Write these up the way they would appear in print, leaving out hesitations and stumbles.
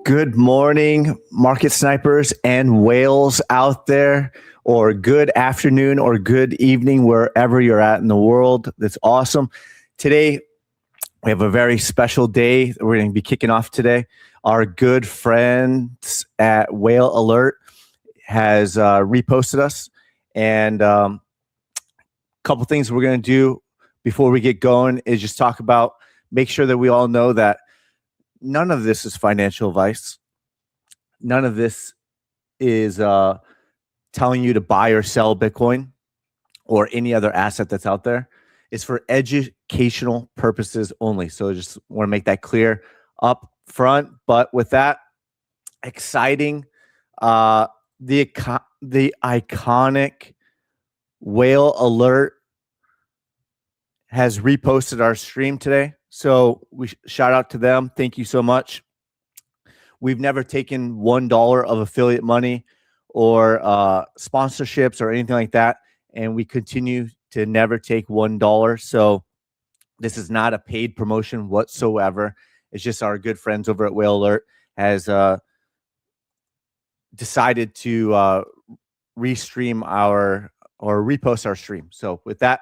Good morning, market snipers and whales out there, or good afternoon or good evening, wherever you're at in the world. That's awesome. Today, we have a very special day that we're going to be kicking off today. Our good friends at Whale Alert has reposted us, and a couple things we're going to do before we get going is just talk about, make sure that we all know that none of this is financial advice. None of this is telling you to buy or sell Bitcoin or any other asset that's out there. It's for educational purposes only. So I just want to make that clear up front. But with that, exciting, the iconic Whale Alert has reposted our stream today. So we shout out to them. Thank you so much. We've never taken $1 of affiliate money or sponsorships or anything like that. And we continue to never take $1. So this is not a paid promotion whatsoever. It's just our good friends over at Whale Alert has decided to restream or repost our stream. So with that,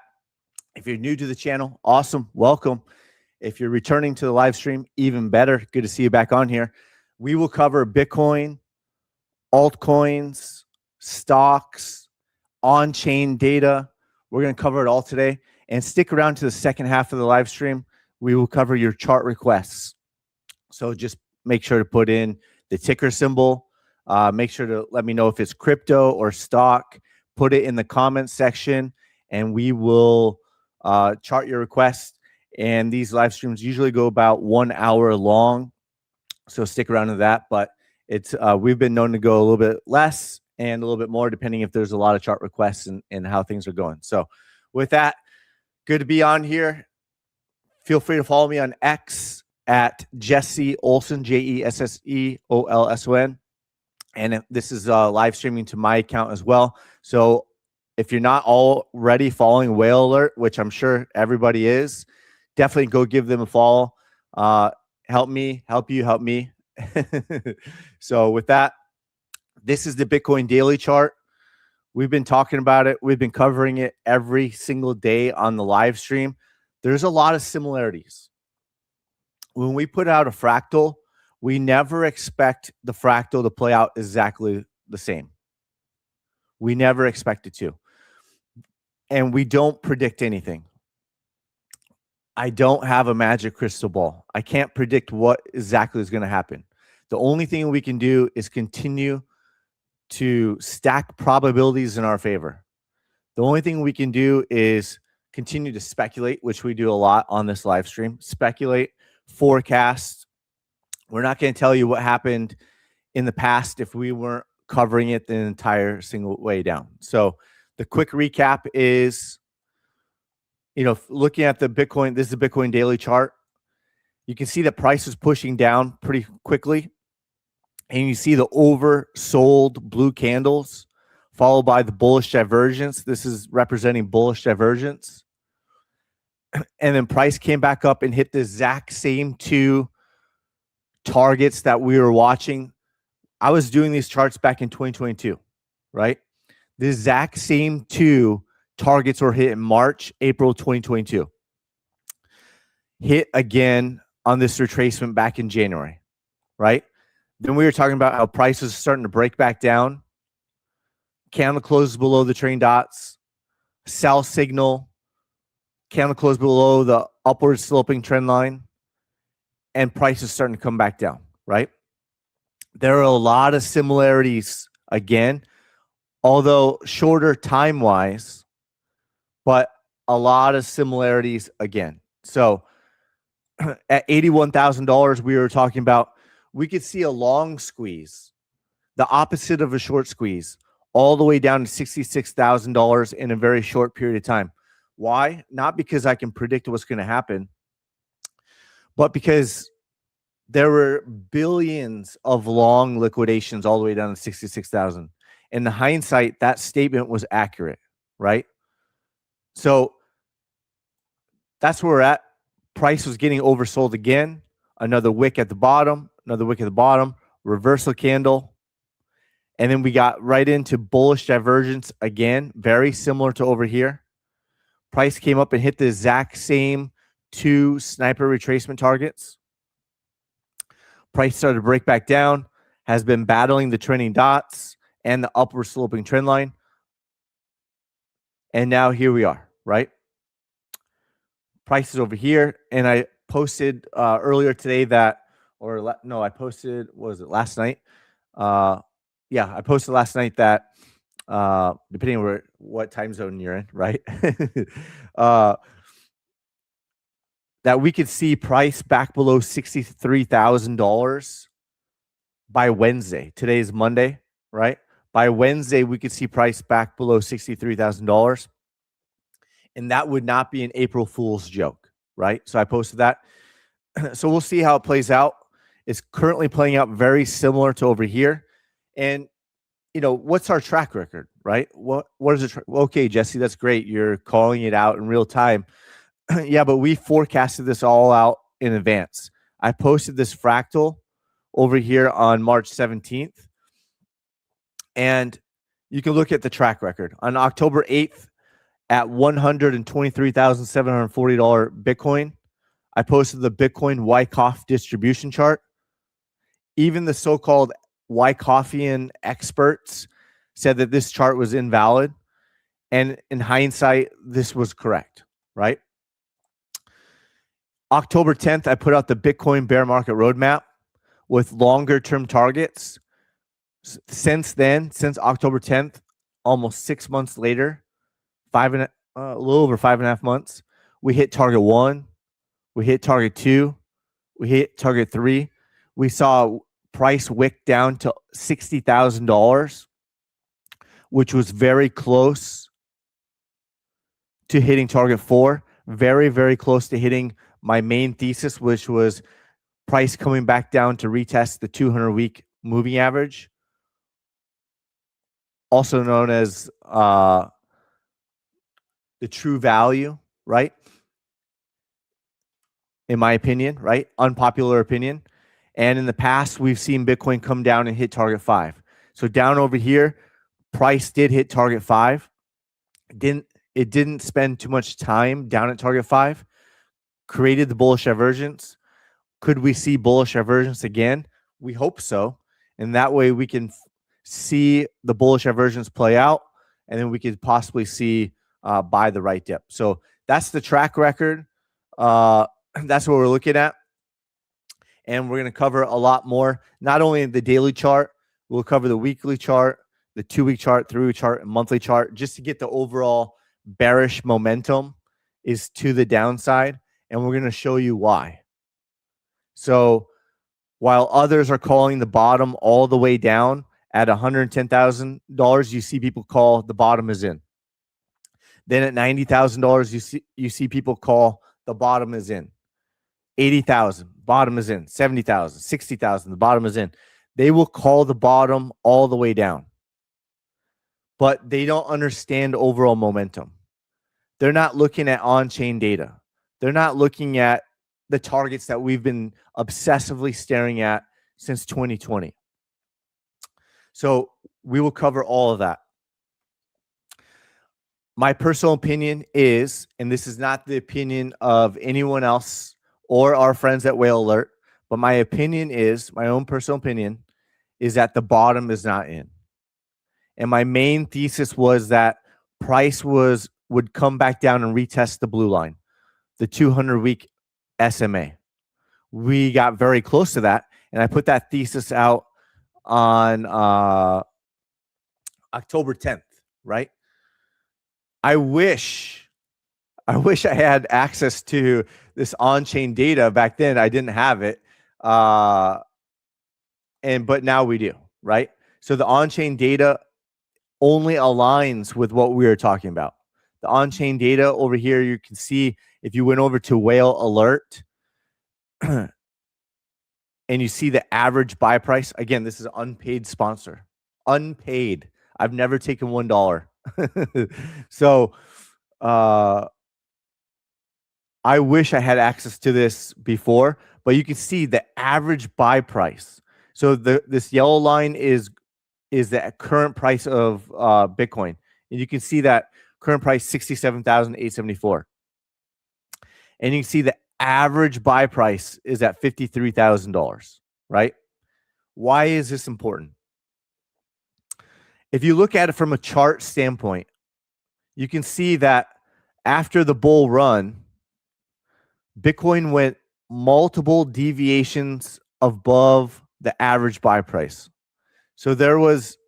if you're new to the channel, awesome, welcome. If you're returning to the live stream, even better. Good to see you back on here. We will cover Bitcoin, altcoins, stocks, on-chain data. We're going to cover it all today. And stick around to the second half of the live stream. We will cover your chart requests. So just make sure to put in the ticker symbol. Make sure to let me know if it's crypto or stock. Put it in the comments section, and we will chart your request. And these live streams usually go about 1 hour long. So stick around to that. But it's we've been known to go a little bit less and a little bit more, depending if there's a lot of chart requests and how things are going. So with that, good to be on here. Feel free to follow me on X at Jesse Olson, JESSEOLSON. And this is live streaming to my account as well. So if you're not already following Whale Alert, which I'm sure everybody is, definitely go give them a follow. Help me, help you, help me. So with that, this is the Bitcoin daily chart. We've been talking about it. We've been covering it every single day on the live stream. There's a lot of similarities. When we put out a fractal, we never expect the fractal to play out exactly the same. We never expect it to. And we don't predict anything. I don't have a magic crystal ball. I can't predict what exactly is going to happen. The only thing we can do is continue to stack probabilities in our favor. The only thing we can do is continue to speculate, which we do a lot on this live stream. Speculate, forecast. We're not going to tell you what happened in the past if we weren't covering it the entire single way down. So the quick recap is, looking at the Bitcoin, this is the Bitcoin daily chart. You can see the price is pushing down pretty quickly. And you see the oversold blue candles followed by the bullish divergence. This is representing bullish divergence. And then price came back up and hit the exact same two targets that we were watching. I was doing these charts back in 2022, right? The exact same two targets were hit in March, April 2022. Hit again on this retracement back in January, right? Then we were talking about how prices are starting to break back down. Candle closes below the train dots. Sell signal. Candle closes below the upward sloping trend line. And price is starting to come back down, right? There are a lot of similarities again, although shorter time-wise, but a lot of similarities again. So at $81,000, we were talking about, we could see a long squeeze, the opposite of a short squeeze, all the way down to $66,000 in a very short period of time. Why? Not because I can predict what's going to happen, but because there were billions of long liquidations all the way down to 66,000. In the hindsight, that statement was accurate, right? So that's where we're at. Price was getting oversold again. Another wick at the bottom, another wick at the bottom. reversal candle, and then we got right into bullish divergence again, very similar to over here. Price came up and hit the exact same two sniper retracement targets. Price started to break back down, has been battling the trending dots and the upward sloping trend line. And now here we are, right? Price is over here. And I posted earlier today that, I posted, what was it, last night? I posted last night that, depending on what time zone you're in, right? That we could see price back below $63,000 by Wednesday. Today is Monday, right? By Wednesday, we could see price back below $63,000. And that would not be an April Fool's joke, right? So I posted that. So we'll see how it plays out. It's currently playing out very similar to over here. And, what's our track record, right? What is it? Okay, Jesse, that's great. You're calling it out in real time. Yeah, but we forecasted this all out in advance. I posted this fractal over here on March 17th. And you can look at the track record. On October 8th, at $123,740 Bitcoin, I posted the Bitcoin Wyckoff distribution chart. Even the so-called Wyckofian experts said that this chart was invalid. And in hindsight, this was correct, right? October 10th, I put out the Bitcoin bear market roadmap with longer-term targets. Since then, since October 10th, almost 6 months later, a little over 5.5 months, we hit target 1, we hit target 2, we hit target 3. We saw price wick down to $60,000, which was very close to hitting target 4, very, very close to hitting my main thesis, which was price coming back down to retest the 200-week moving average, also known as the true value, right? In my opinion, right? Unpopular opinion. And in the past, we've seen Bitcoin come down and hit target 5. So down over here, price did hit target 5. It didn't spend too much time down at target 5. Created the bullish divergence. Could we see bullish divergence again? We hope so. And that way we can see the bullish divergence play out, and then we could possibly see buy the right dip. So that's the track record. That's what we're looking at. And we're going to cover a lot more, not only the daily chart, we'll cover the weekly chart, the 2-week chart, 3-week chart, and monthly chart, just to get the overall bearish momentum is to the downside. And we're going to show you why. So while others are calling the bottom all the way down at $110,000, you see people call the bottom is in. Then at $90,000, you see people call the bottom is in. 80,000, bottom is in. 70,000, 60,000, the bottom is in. They will call the bottom all the way down. But they don't understand overall momentum. They're not looking at on-chain data. They're not looking at the targets that we've been obsessively staring at since 2020. So we will cover all of that. My personal opinion is, and this is not the opinion of anyone else or our friends at Whale Alert, but my opinion is, my own personal opinion, is that the bottom is not in. And my main thesis was that price would come back down and retest the blue line, the 200-week SMA. We got very close to that, and I put that thesis out on October 10th, right? I wish I had access to this on-chain data back then. I didn't have it, but now we do, right? So the on-chain data only aligns with what we were talking about. The on-chain data over here, you can see if you went over to Whale Alert and you see the average buy price. Again, this is an unpaid sponsor. Unpaid. I've never taken $1. So I wish I had access to this before, but you can see the average buy price. So this yellow line is the current price of Bitcoin, and you can see that current price 67,874, and you can see the average buy price is at $53,000. Right? Why is this important? If you look at it from a chart standpoint, you can see that after the bull run, Bitcoin went multiple deviations above the average buy price. So there was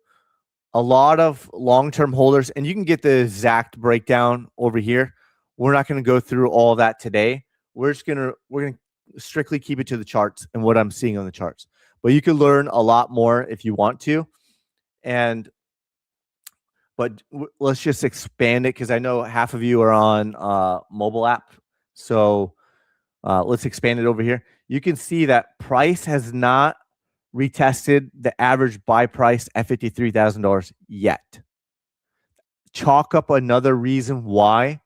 a lot of long-term holders, and you can get the exact breakdown over here. We're not going to go through all of that today. We're going to strictly keep it to the charts and what I'm seeing on the charts. But you can learn a lot more if you want to. But let's just expand it, because I know half of you are on mobile app. So let's expand it over here. You can see that price has not retested the average buy price at $53,000 yet. Chalk up another reason why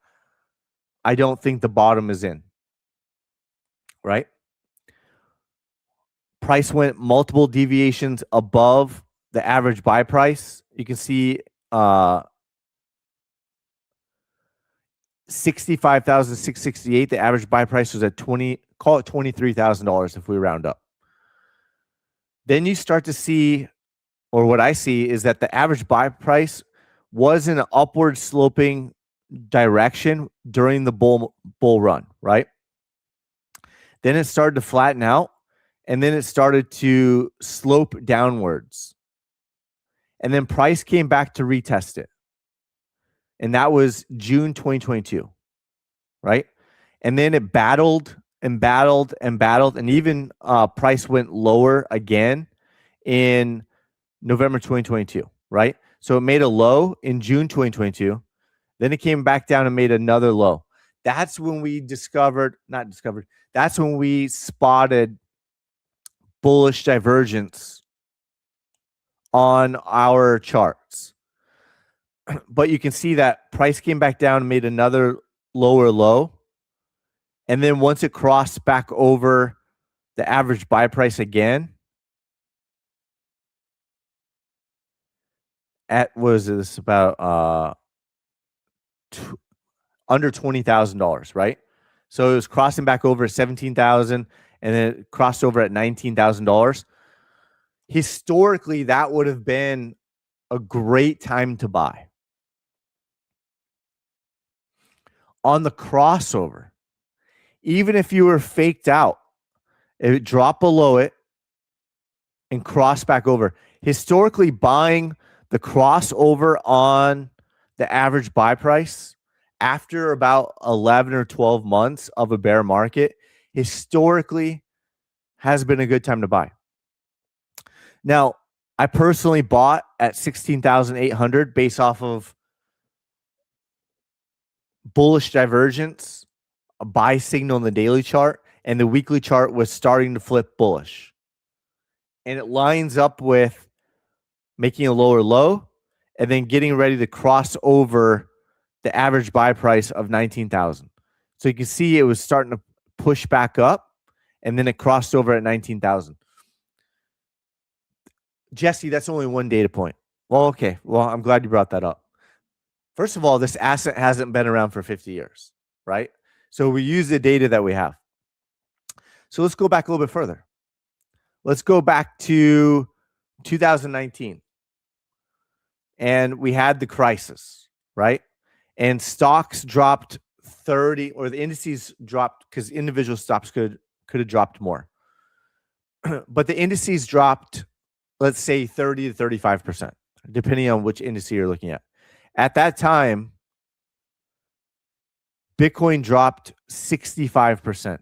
I don't think the bottom is in. Right? Price went multiple deviations above the average buy price. You can see 65,668. The average buy price was at call it $23,000 if we round up. Then you start to see, or what I see, is that the average buy price was in an upward sloping direction during the bull run, right? Then it started to flatten out, and then it started to slope downwards. And then price came back to retest it. And that was June 2022, right? And then it battled and battled and battled, and even price went lower again in November 2022, right? So it made a low in June 2022. Then it came back down and made another low. That's when we that's when we spotted bullish divergence on our charts. But you can see that price came back down and made another lower low. And then once it crossed back over the average buy price again, at was this about under $20,000, right? So it was crossing back over 17,000, and then it crossed over at $19,000. Historically, that would have been a great time to buy. On the crossover, even if you were faked out, it would drop below it and cross back over. Historically, buying the crossover on the average buy price after about 11 or 12 months of a bear market historically has been a good time to buy. Now, I personally bought at 16,800 based off of bullish divergence, a buy signal in the daily chart, and the weekly chart was starting to flip bullish. And it lines up with making a lower low and then getting ready to cross over the average buy price of 19,000. So you can see it was starting to push back up, and then it crossed over at 19,000. Jesse, that's only one data point. Well, okay. Well, I'm glad you brought that up. First of all, this asset hasn't been around for 50 years, right? So we use the data that we have. So let's go back a little bit further. Let's go back to 2019. And we had the crisis, right? And stocks dropped 30, or the indices dropped because individual stocks could have dropped more. But the indices dropped, let's say 30 to 35%, depending on which index you're looking at. At that time, Bitcoin dropped 65%.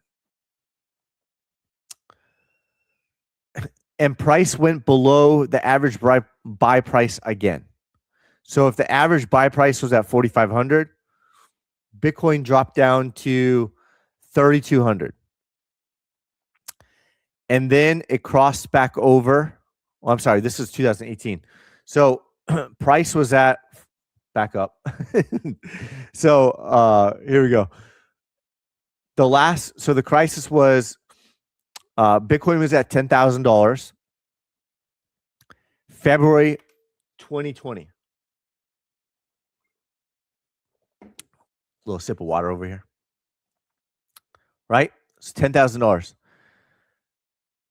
And price went below the average buy price again. So if the average buy price was at 4,500, Bitcoin dropped down to 3,200. And then it crossed back over. Well, I'm sorry, this is 2018. So price was at, back up. So here we go. So the crisis was, Bitcoin was at $10,000. February 2020. Little sip of water over here. Right? It's $10,000.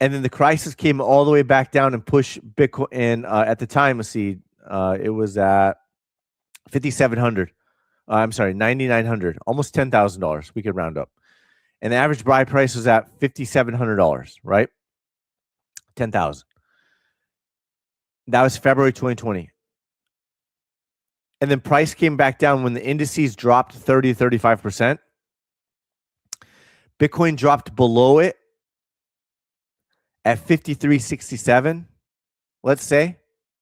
And then the crisis came all the way back down and pushed Bitcoin. And at the time, let's see, it was at 5,700. I'm sorry, 9,900, almost $10,000. We could round up. And the average buy price was at $5,700, right? 10,000. That was February 2020. And then price came back down when the indices dropped 30 to 35%. Bitcoin dropped below it at 53.67, let's say.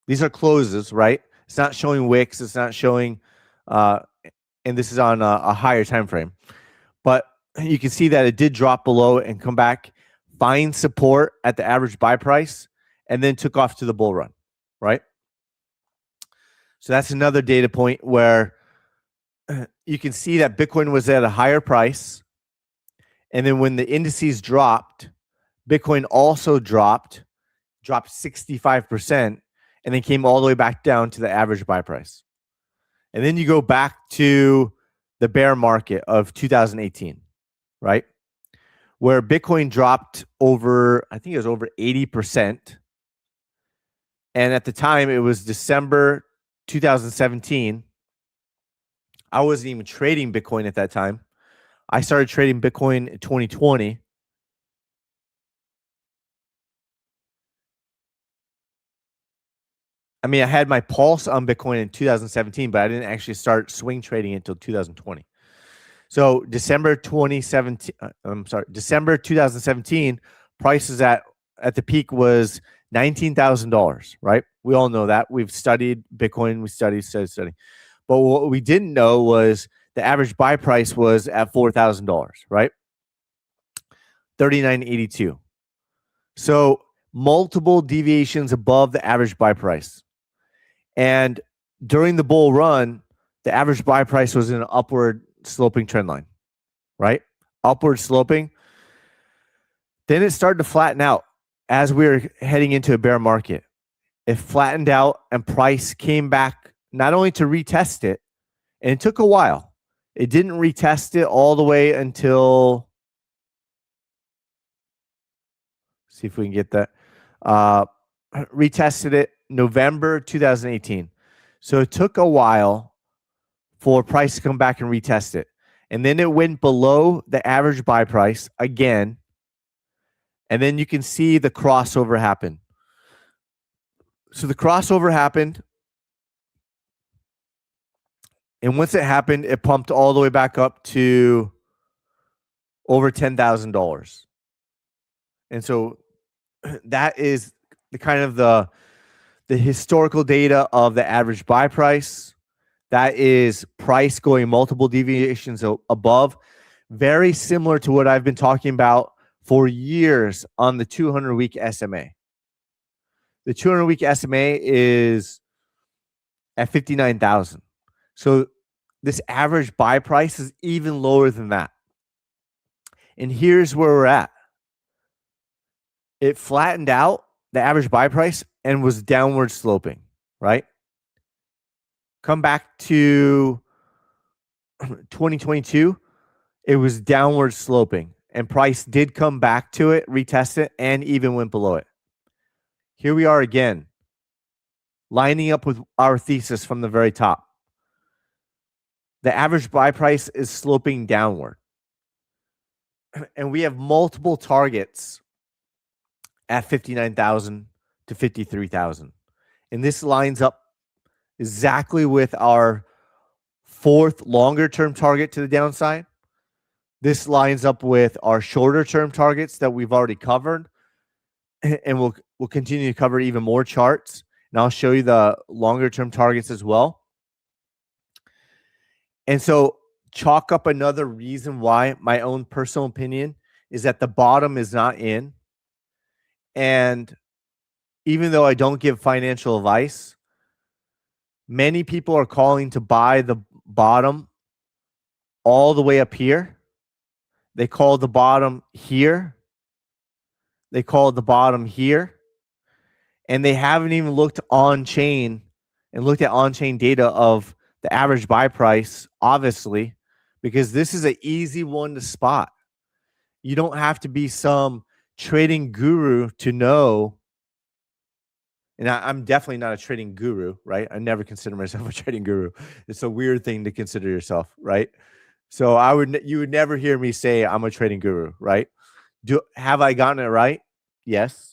These are closes, right? It's not showing wicks. It's not showing, and this is on a higher time frame. But you can see that it did drop below and come back, find support at the average buy price, and then took off to the bull run, right? So that's another data point where you can see that Bitcoin was at a higher price. And then when the indices dropped, Bitcoin also dropped 65%, and then came all the way back down to the average buy price. And then you go back to the bear market of 2018, right? Where Bitcoin dropped over, I think it was over 80%. And at the time, it was December 2017. I wasn't even trading Bitcoin at that time. I started trading Bitcoin in 2020. I mean, I had my pulse on Bitcoin in 2017, but I didn't actually start swing trading until 2020. So December 2017, prices at the peak was $19,000, right? We all know that. We've studied Bitcoin. We studied. But what we didn't know was the average buy price was at $4,000, right? $39.82. So multiple deviations above the average buy price. And during the bull run, the average buy price was in an upward sloping trend line, right? Upward sloping. Then it started to flatten out as we were heading into a bear market. It flattened out and price came back not only to retest it, and it took a while. It didn't retest it all the way until, see if we can get that. Retested it November 2018. So it took a while for price to come back and retest it. And then it went below the average buy price again. And then you can see the crossover happen. So the crossover happened. And once it happened, it pumped all the way back up to over $10,000. And so that is the kind of the historical data of the average buy price. That is price going multiple deviations above. Very similar to what I've been talking about for years on the 200-week SMA. The 200-week SMA is at 59,000. So this average buy price is even lower than that. And here's where we're at. It flattened out the average buy price and was downward sloping, right? Come back to 2022, it was downward sloping, and price did come back to it, retest it, and even went below it. Here we are again, lining up with our thesis from the very top. The average buy price is sloping downward. And we have multiple targets at 59,000 to 53,000. And this lines up exactly with our fourth longer term target to the downside. This lines up with our shorter term targets that we've already covered. And we'll continue to cover even more charts. And I'll show you the longer term targets as well. And so chalk up another reason why my own personal opinion is that the bottom is not in. And even though I don't give financial advice, many people are calling to buy the bottom all the way up here. They call the bottom here. They call the bottom here. And they haven't even looked on chain and looked at on chain data of the average buy price, obviously, because this is an easy one to spot. You don't have to be some trading guru to know. And I'm definitely not a trading guru, right? I never consider myself a trading guru. It's a weird thing to consider yourself, right? So you would never hear me say I'm a trading guru, right? Have I gotten it right? Yes.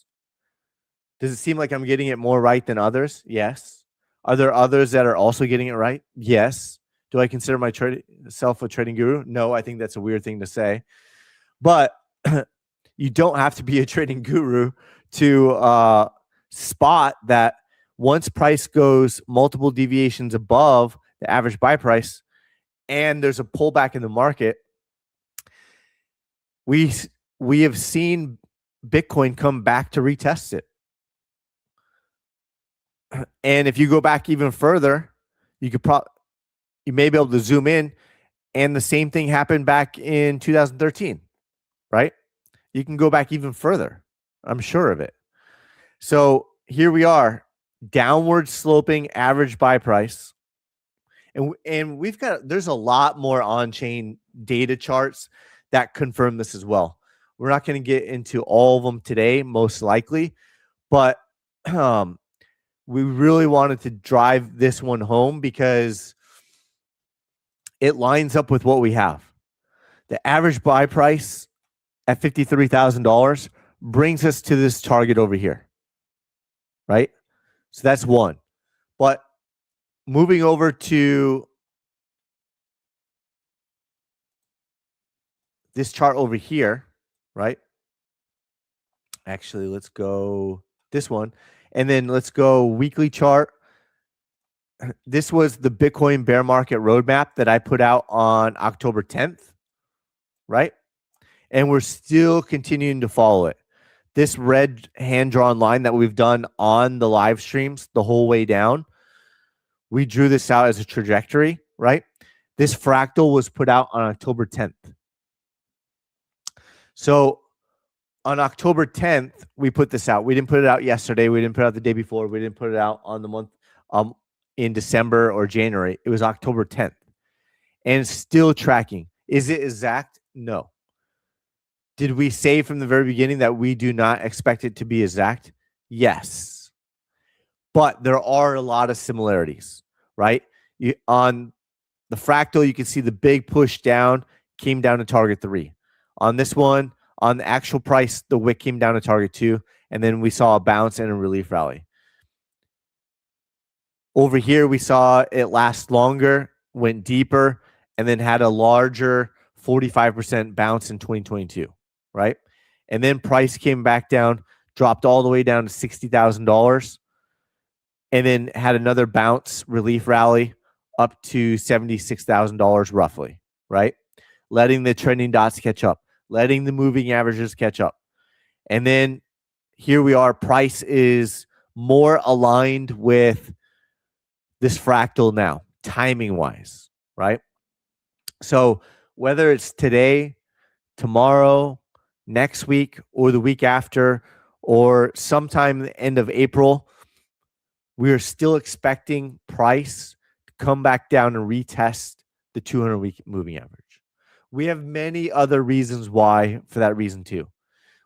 Does it seem like I'm getting it more right than others? Yes. Are there others that are also getting it right? Yes. Do I consider myself a trading guru? No, I think that's a weird thing to say. But you don't have to be a trading guru to spot that once price goes multiple deviations above the average buy price and there's a pullback in the market, we have seen Bitcoin come back to retest it. And if you go back even further, you may be able to zoom in, and the same thing happened back in 2013, right? You can go back even further. I'm sure of it. So here we are, downward sloping average buy price. And there's a lot more on-chain data charts that confirm this as well. We're not going to get into all of them today, most likely, but we really wanted to drive this one home because it lines up with what we have. The average buy price at $53,000 brings us to this target over here, right? So that's one. But moving over to this chart over here, right? Actually, let's go this one. And then let's go weekly chart. This was the Bitcoin bear market roadmap that I put out on October 10th, right? And we're still continuing to follow it. This red hand-drawn line that we've done on the live streams the whole way down, we drew this out as a trajectory, right? This fractal was put out on October 10th. So on October 10th, we put this out. We didn't put it out yesterday. We didn't put it out the day before. We didn't put it out on the month in December or January. It was October 10th. And it's still tracking. Is it exact? No. Did we say from the very beginning that we do not expect it to be exact? Yes. But there are a lot of similarities, right? On the fractal, you can see the big push down came down to target 3. On this one, on the actual price, the wick came down to target 2, and then we saw a bounce and a relief rally. Over here, we saw it last longer, went deeper, and then had a larger 45% bounce in 2022, right? And then price came back down, dropped all the way down to $60,000, and then had another bounce relief rally up to $76,000 roughly, right? Letting the trending dots catch up, letting the moving averages catch up. And then here we are, price is more aligned with this fractal now, timing wise, right? So whether it's today, tomorrow, next week, or the week after, or sometime the end of April, we are still expecting price to come back down and retest the 200-week moving average. We have many other reasons why for that reason too.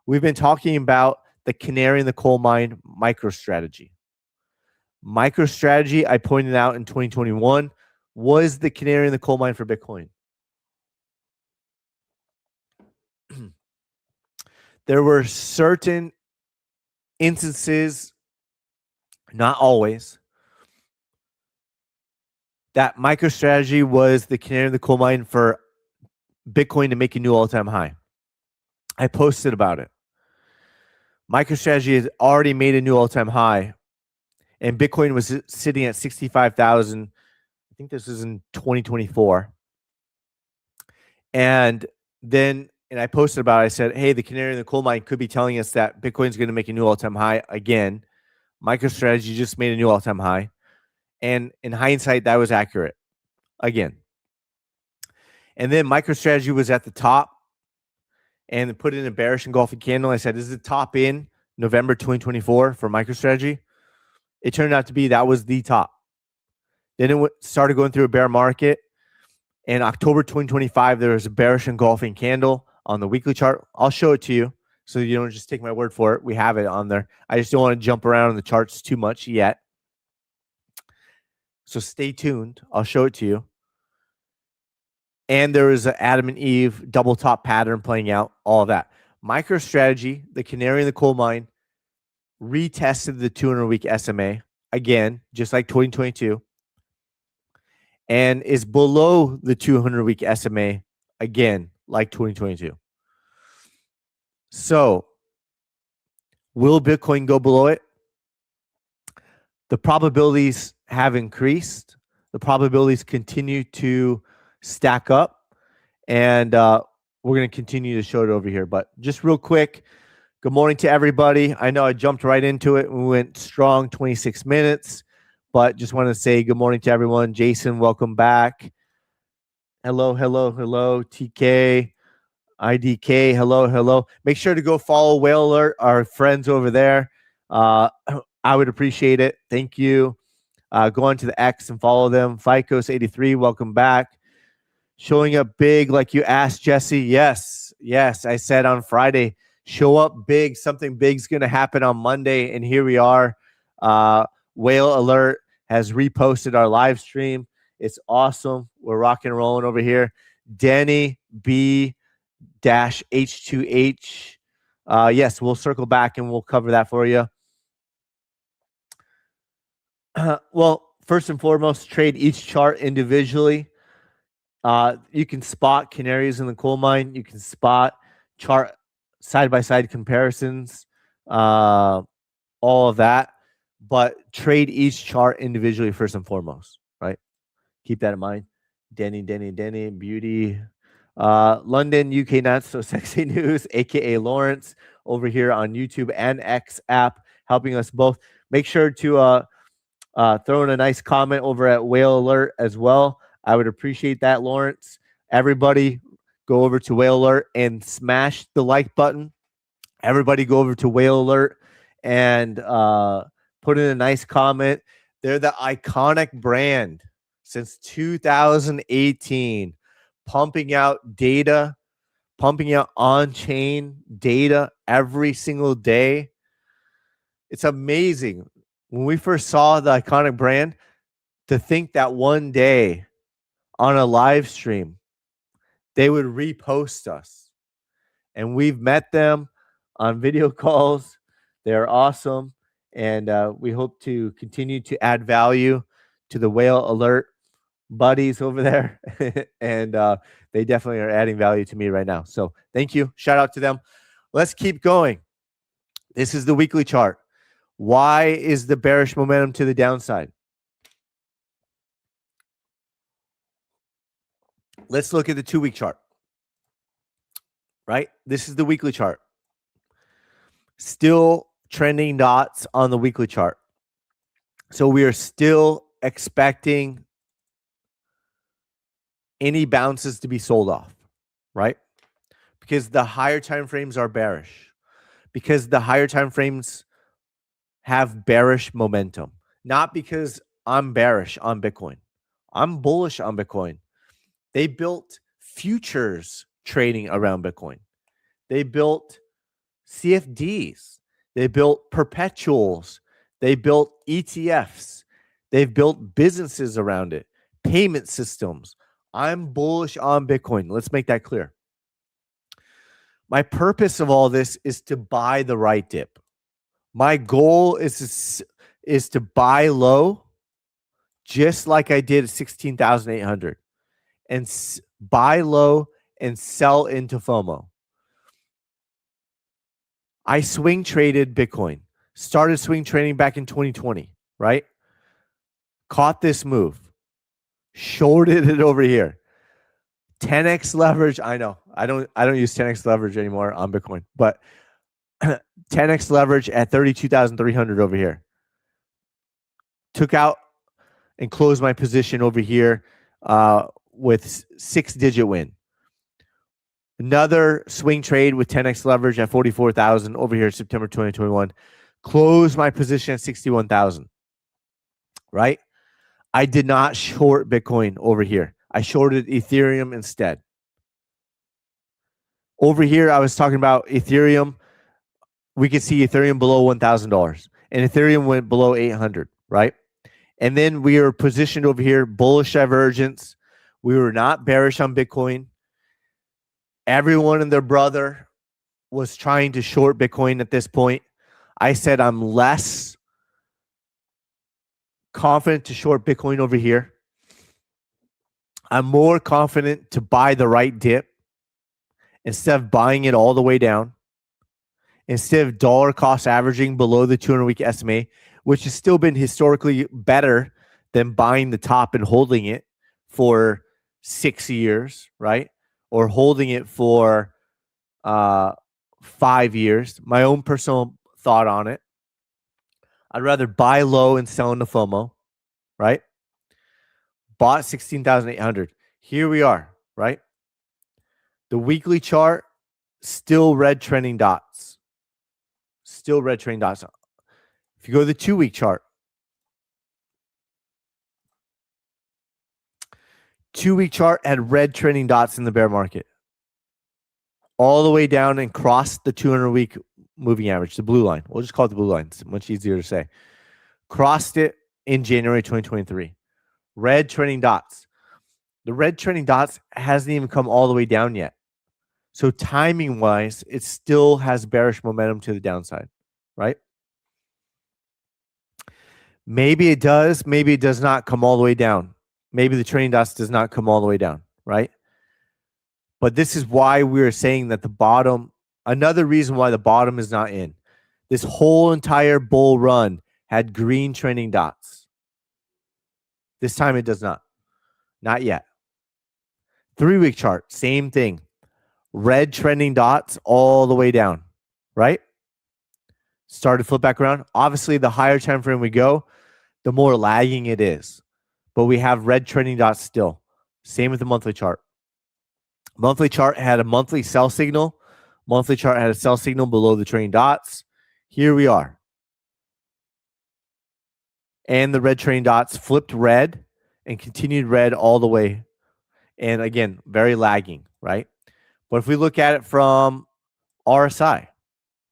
We've been talking about the canary in the coal mine MicroStrategy. MicroStrategy, I pointed out in 2021, was the canary in the coal mine for Bitcoin. There were certain instances, not always, that MicroStrategy was the canary in the coal mine for Bitcoin to make a new all-time high. I posted about it. MicroStrategy has already made a new all-time high, and Bitcoin was sitting at 65,000. I think this is in 2024. And I posted about it. I said, hey, the canary in the coal mine could be telling us that Bitcoin's going to make a new all-time high again. MicroStrategy just made a new all-time high. And in hindsight, that was accurate again. And then MicroStrategy was at the top and put in a bearish engulfing candle. I said, is the top in? November 2024 for MicroStrategy. It turned out to be that was the top. Then it started going through a bear market. In October 2025, there was a bearish engulfing candle on the weekly chart. I'll show it to you so you don't just take my word for it. We have it on there. I just don't want to jump around on the charts too much yet. So stay tuned. I'll show it to you. And there is an Adam and Eve double top pattern playing out, all of that. MicroStrategy, the canary in the coal mine, retested the 200-week SMA again, just like 2022, and is below the 200-week SMA again, like 2022. So, will Bitcoin go below it? The probabilities have increased. The probabilities continue to stack up, and we're going to continue to show it over here. But just real quick, good morning to everybody. I know I jumped right into it. We went strong 26 minutes, but just want to say good morning to everyone. Jason, welcome back. Hello, hello, hello. TK, IDK, hello, hello. Make sure to go follow Whale Alert, our friends over there. I would appreciate it. Thank you. Go on to the X and follow them. Ficos83, welcome back. Showing up big like you asked, Jesse. Yes, yes. I said on Friday, show up big. Something big's going to happen on Monday, and here we are. Whale Alert has reposted our live stream. It's awesome. We're rocking and rolling over here. Denny B-H2H. Yes, we'll circle back and we'll cover that for you. Well, first and foremost, trade each chart individually. You can spot canaries in the coal mine. You can spot chart side-by-side comparisons, all of that. But trade each chart individually first and foremost, right? Keep that in mind. Denny, beauty. London, UK, not so sexy news, aka Lawrence, over here on YouTube and X app, helping us both. Make sure to throw in a nice comment over at Whale Alert as well. I would appreciate that, Lawrence. Everybody go over to Whale Alert and smash the like button. Everybody go over to Whale Alert and put in a nice comment. They're the iconic brand since 2018, pumping out data, pumping out on-chain data every single day. It's amazing. When we first saw the iconic brand, to think that one day on a live stream, they would repost us. And we've met them on video calls. They're awesome. And we hope to continue to add value to the Whale Alert buddies over there. And they definitely are adding value to me right now. So thank you. Shout out to them. Let's keep going. This is the weekly chart. Why is the bearish momentum to the downside? Let's look at the 2-week chart. Right? This is the weekly chart. Still trending dots on the weekly chart. So we are still expecting any bounces to be sold off, right? Because the higher time frames are bearish. Because the higher time frames have bearish momentum. Not because I'm bearish on Bitcoin. I'm bullish on Bitcoin. They built futures trading around Bitcoin. They built CFDs. They built perpetuals. They built ETFs. They've built businesses around it, payment systems. I'm bullish on Bitcoin. Let's make that clear. My purpose of all this is to buy the right dip. My goal is to buy low, just like I did at 16,800, and buy low and sell into FOMO. I swing traded Bitcoin, started swing trading back in 2020, right? Caught this move, shorted it over here. 10x leverage. I know I don't use 10x leverage anymore on Bitcoin, but 10x leverage at 32,300 over here. Took out and closed my position over here with 6-digit win. Another swing trade with 10x leverage at 44,000 over here, September 2021. Closed my position at 61,000, right? I did not short Bitcoin over here. I shorted Ethereum instead. Over here, I was talking about Ethereum. We could see Ethereum below $1,000 and Ethereum went below 800, right? And then we were positioned over here, bullish divergence. We were not bearish on Bitcoin. Everyone and their brother was trying to short Bitcoin at this point. I said I'm less confident to short Bitcoin over here. I'm more confident to buy the right dip instead of buying it all the way down. Instead of dollar cost averaging below the 200-week SMA, which has still been historically better than buying the top and holding it for 6 years, right? Or holding it for 5 years. My own personal thought on it. I'd rather buy low and sell into FOMO, right? Bought 16,800. Here we are, right? The weekly chart, still red trending dots. Still red trending dots. If you go to the 2-week chart, 2-week chart had red trending dots in the bear market. All the way down and crossed the 200-week moving average, the blue line. We'll just call it the blue line. It's much easier to say. Crossed it in January 2023. Red trending dots. The red trending dots hasn't even come all the way down yet. So timing-wise, it still has bearish momentum to the downside, right? Maybe it does. Maybe it does not come all the way down. Maybe the trending dots does not come all the way down, right? But this is why we're saying that the bottom, another reason why the bottom is not in. This whole entire bull run had green trending dots. This time it does not. Not yet. 3-week chart, same thing. Red trending dots all the way down, right? Started to flip back around. Obviously, the higher time frame we go, the more lagging it is. But we have red trending dots still. Same with the monthly chart. Monthly chart had a monthly sell signal. Monthly chart had a sell signal below the trending dots. Here we are. And the red trending dots flipped red and continued red all the way. And again, very lagging, right? But if we look at it from RSI,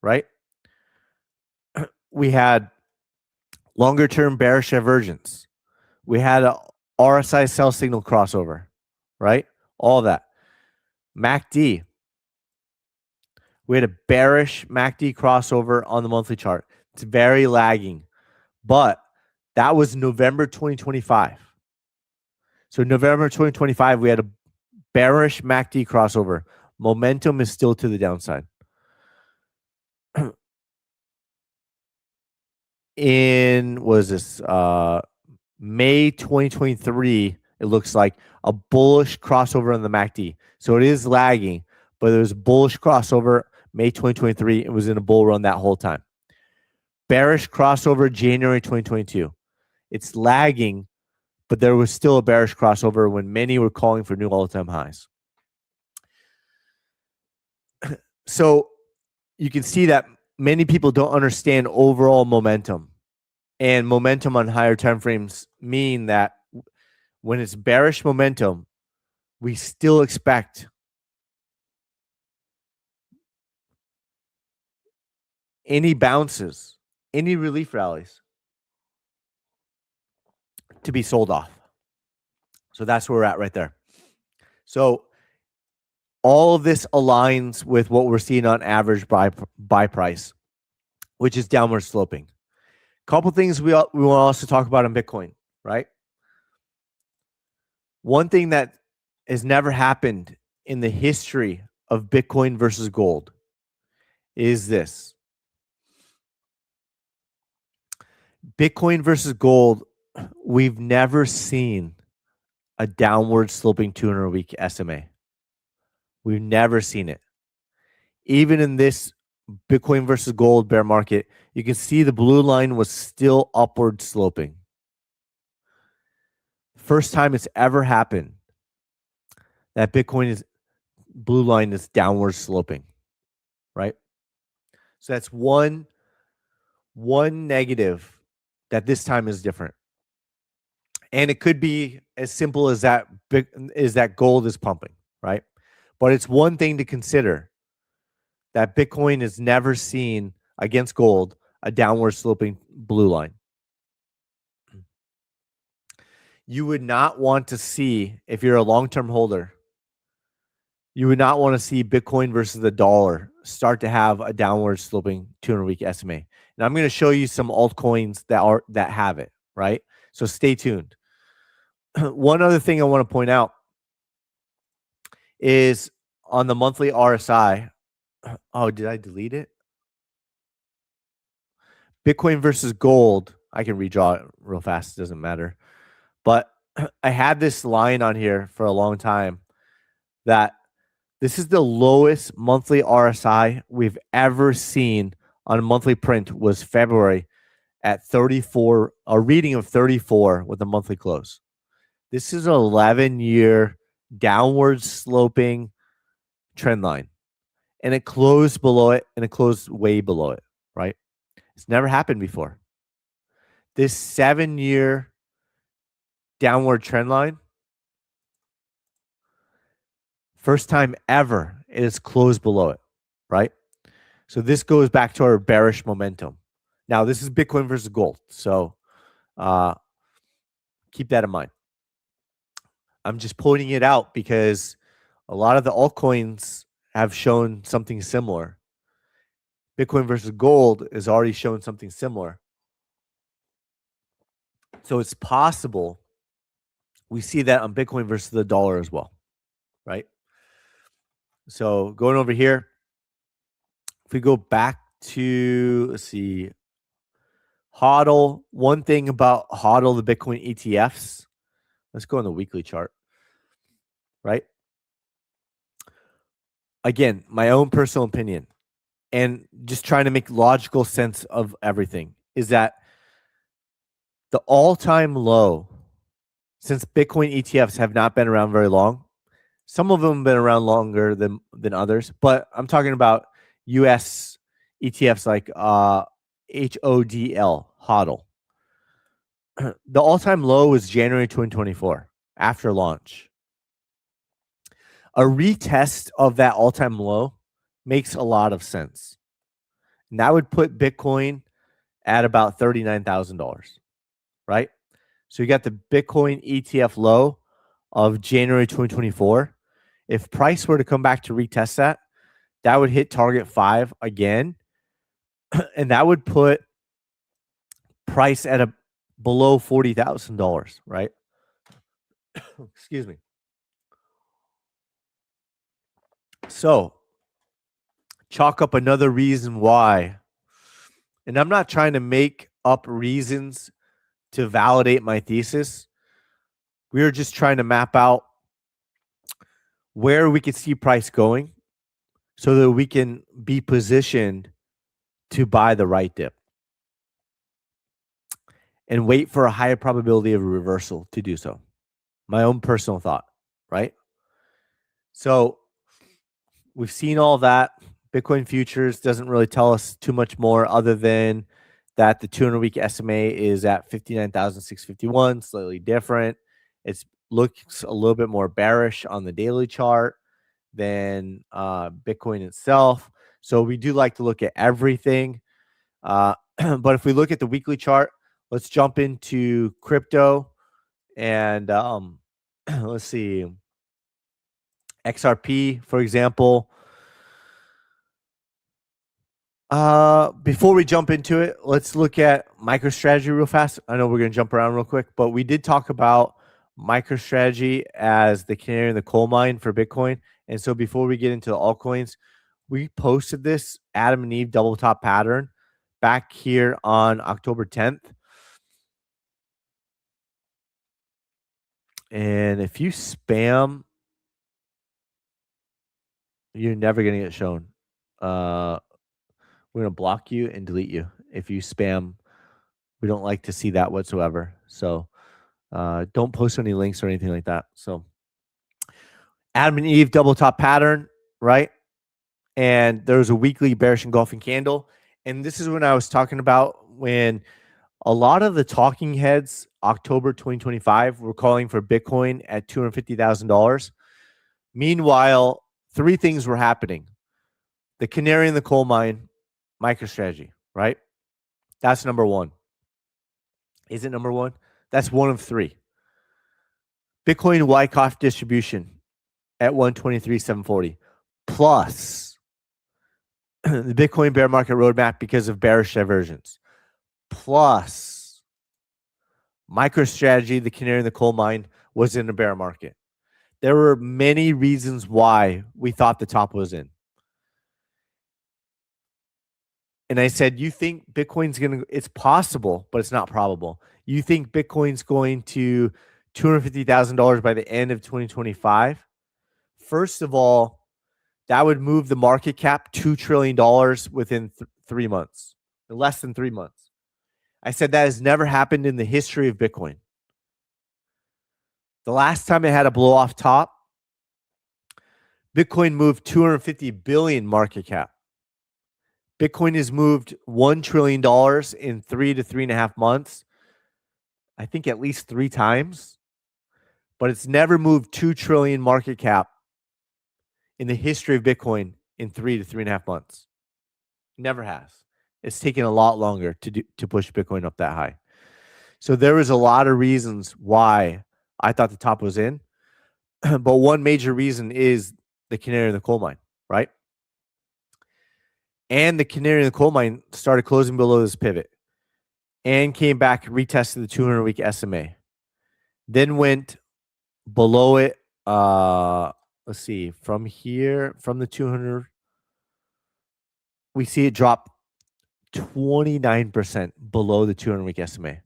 right? We had longer term bearish divergence. We had a RSI sell signal crossover, right? All of that. MACD. We had a bearish MACD crossover on the monthly chart. It's very lagging. But that was November 2025. So November 2025, we had a bearish MACD crossover. Momentum is still to the downside. In, what is this? May 2023, it looks like a bullish crossover on the MACD. So it is lagging, but there's bullish crossover May 2023. It was in a bull run that whole time. Bearish crossover January 2022. It's lagging, but there was still a bearish crossover when many were calling for new all-time highs. So you can see that many people don't understand overall momentum. And momentum on higher time frames mean that when it's bearish momentum, we still expect any bounces, any relief rallies to be sold off. So that's where we're at right there. So all of this aligns with what we're seeing on average buy price, which is downward sloping. Couple things we want to also talk about on Bitcoin, right? One thing that has never happened in the history of Bitcoin versus gold is this. Bitcoin versus gold, we've never seen a downward sloping 200-week SMA. We've never seen it. Even in this Bitcoin versus gold bear market, you can see the blue line was still upward sloping. First time it's ever happened that Bitcoin is blue line is downward sloping, right? So that's one negative that this time is different. And it could be as simple as that gold is pumping, right? But it's one thing to consider that Bitcoin has never seen against gold a downward sloping blue line. You would not want to see, if you're a long-term holder, you would not want to see Bitcoin versus the dollar start to have a downward sloping 200-week SMA. And I'm going to show you some altcoins that have it, right? So stay tuned. One other thing I want to point out is on the monthly RSI. Oh, did I delete it? Bitcoin versus gold. I can redraw it real fast. It doesn't matter. But I had this line on here for a long time that this is the lowest monthly RSI we've ever seen on a monthly print was February at 34, a reading of 34 with a monthly close. This is an 11-year downward sloping trend line. And it closed below it, and it closed way below it, right? It's never happened before. This 7-year downward trend line, first time ever it is closed below it, right? So this goes back to our bearish momentum. Now, this is Bitcoin versus gold. So keep that in mind. I'm just pointing it out because a lot of the altcoins have shown something similar. Bitcoin versus gold is already shown something similar. So it's possible we see that on Bitcoin versus the dollar as well, right? So going over here, if we go back to, let's see, HODL, one thing about HODL, the Bitcoin ETFs, let's go on the weekly chart, right? Again, my own personal opinion and just trying to make logical sense of everything is that the all-time low, since Bitcoin ETFs have not been around very long, some of them have been around longer than others, but I'm talking about US ETFs like HODL. The all-time low was January 2024 after launch. A retest of that all-time low makes a lot of sense. And that would put Bitcoin at about $39,000, right? So you got the Bitcoin ETF low of January 2024. If price were to come back to retest that, that would hit target 5 again. And that would put price at a below $40,000, right? Excuse me. So chalk up another reason why. And I'm not trying to make up reasons to validate my thesis. We are just trying to map out where we could see price going so that we can be positioned to buy the right dip and wait for a higher probability of a reversal to do so. My own personal thought, right? So we've seen all that. Bitcoin futures doesn't really tell us too much more other than that the 200-week SMA is at 59,651, slightly different. It looks a little bit more bearish on the daily chart than Bitcoin itself. So we do like to look at everything. But if we look at the weekly chart, let's jump into crypto and let's see, XRP, for example. Before we jump into it, let's look at MicroStrategy real fast. I know we're going to jump around real quick, but we did talk about MicroStrategy as the canary in the coal mine for Bitcoin. And so before we get into the altcoins, we posted this Adam and Eve double top pattern back here on October 10th. And if you spam, you're never going to get shown. We're going to block you and delete you if you spam. We don't like to see that whatsoever. So don't post any links or anything like that. So Adam and Eve double top pattern, right? And there was a weekly bearish engulfing candle. And this is when I was talking about when a lot of the talking heads, October 2025, were calling for Bitcoin at $250,000. Meanwhile, three things were happening. The canary in the coal mine, MicroStrategy, right? That's number one. Is it number one? That's one of three. Bitcoin Wyckoff distribution at 123,740 plus the Bitcoin bear market roadmap because of bearish diversions plus MicroStrategy, the canary in the coal mine, was in a bear market. There were many reasons why we thought the top was in. And I said, you think Bitcoin's going to, it's possible, but it's not probable. You think Bitcoin's going to $250,000 by the end of 2025? First of all, that would move the market cap $2 trillion within 3 months, less than 3 months. I said that has never happened in the history of Bitcoin. The last time it had a blow off top, Bitcoin moved 250 billion market cap. Bitcoin has moved $1 trillion in 3 to 3.5 months. I think at least 3 times, but it's never moved 2 trillion market cap in the history of Bitcoin in 3 to 3.5 months. Never has. It's taken a lot longer to push Bitcoin up that high. So there was a lot of reasons why I thought the top was in, but one major reason is the canary in the coal mine, right? And the canary in the coal mine started closing below this pivot and came back, retested the 200-week SMA. Then went below it. Let's see, from here, from the 200, we see it drop 29% below the 200-week SMA,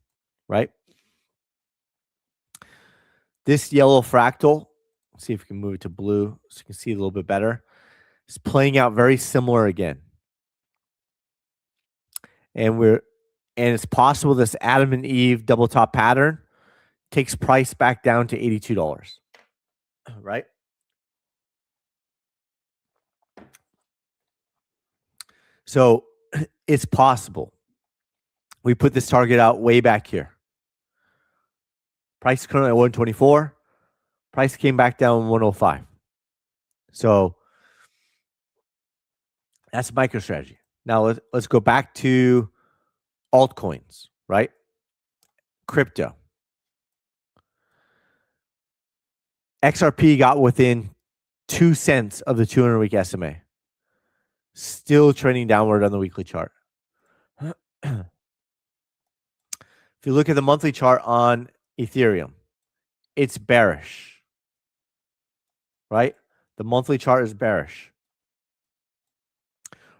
right? This yellow fractal, let's see if we can move it to blue so you can see it a little bit better. It's playing out very similar again. And it's possible this Adam and Eve double top pattern takes price back down to $82, right? So it's possible. We put this target out way back here. Price currently at 124. Price came back down 105. So that's MicroStrategy. Now let's go back to altcoins, right? Crypto. XRP got within 2 cents of the 200-week SMA. Still trending downward on the weekly chart. If you look at the monthly chart on Ethereum, it's bearish, right? The monthly chart is bearish.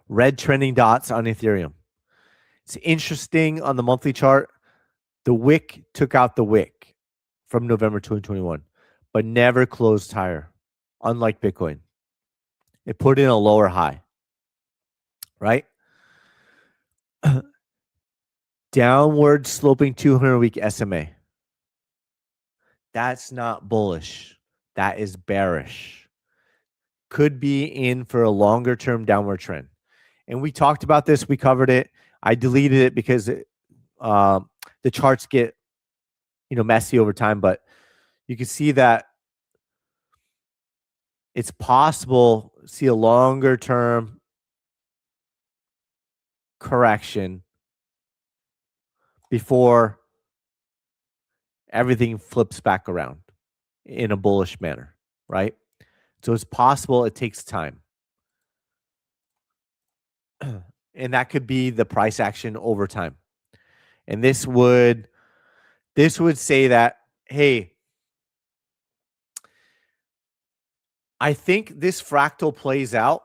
Red trending dots on Ethereum. It's interesting on the monthly chart. The wick took out the wick from November 2021, but never closed higher, unlike Bitcoin. It put in a lower high, right? Downward sloping 200-week SMA. That's not bullish. That is bearish. Could be in for a longer-term downward trend. And we talked about this. We covered it. I deleted it because the charts get, messy over time. But you can see that it's possible to see a longer-term correction before everything flips back around in a bullish manner, right? So it's possible it takes time. And that could be the price action over time. And this would say that, hey, I think this fractal plays out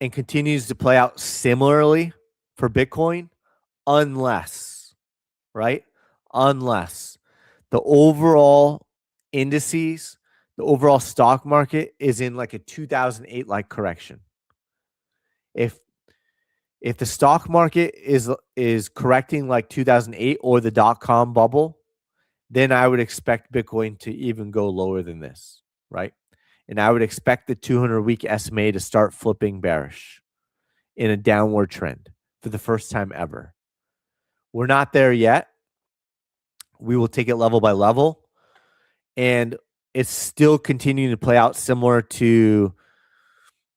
and continues to play out similarly for Bitcoin unless, right? Unless the overall indices, the overall stock market is in like a 2008 like correction. If the stock market is correcting like 2008 or the dot-com bubble, then I would expect Bitcoin to even go lower than this, right? And I would expect the 200-week SMA to start flipping bearish in a downward trend for the first time ever. We're not there yet. We will take it level by level. And it's still continuing to play out similar to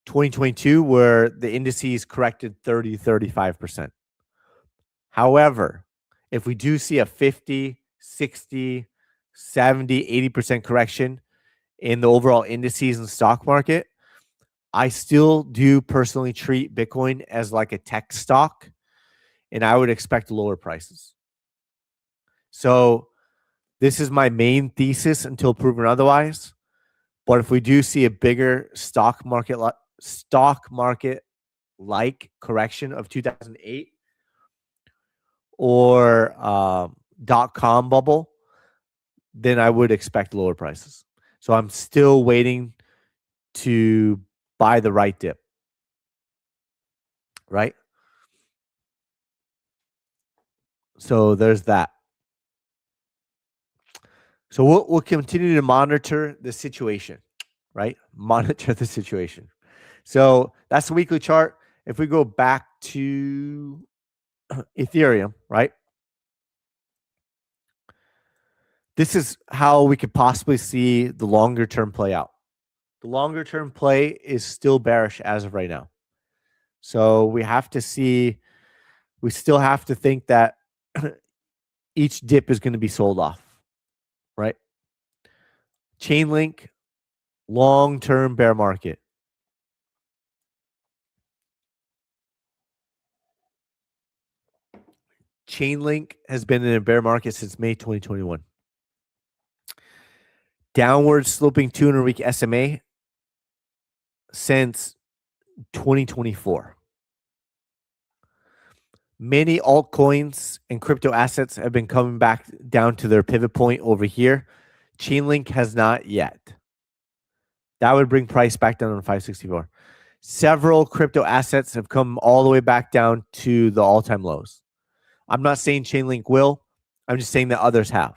2022, where the indices corrected 30, 35%. However, if we do see a 50, 60, 70, 80% correction in the overall indices and stock market, I still do personally treat Bitcoin as like a tech stock, and I would expect lower prices. So this is my main thesis until proven otherwise. But if we do see a bigger stock market like correction of 2008 or .com bubble, then I would expect lower prices. So I'm still waiting to buy the right dip, right? So there's that. So we'll continue to monitor the situation, right? Monitor the situation. So that's the weekly chart. If we go back to Ethereum, right? This is how we could possibly see the longer term play out. The longer term play is still bearish as of right now. So we still have to think that each dip is going to be sold off, right? Chainlink, long-term bear market. Chainlink has been in a bear market since May 2021. Downward sloping 200-week SMA since 2024. Many altcoins and crypto assets have been coming back down to their pivot point over here. Chainlink has not yet. That would bring price back down on 564. Several crypto assets have come all the way back down to the all-time lows. I'm not saying Chainlink will. I'm just saying that others have.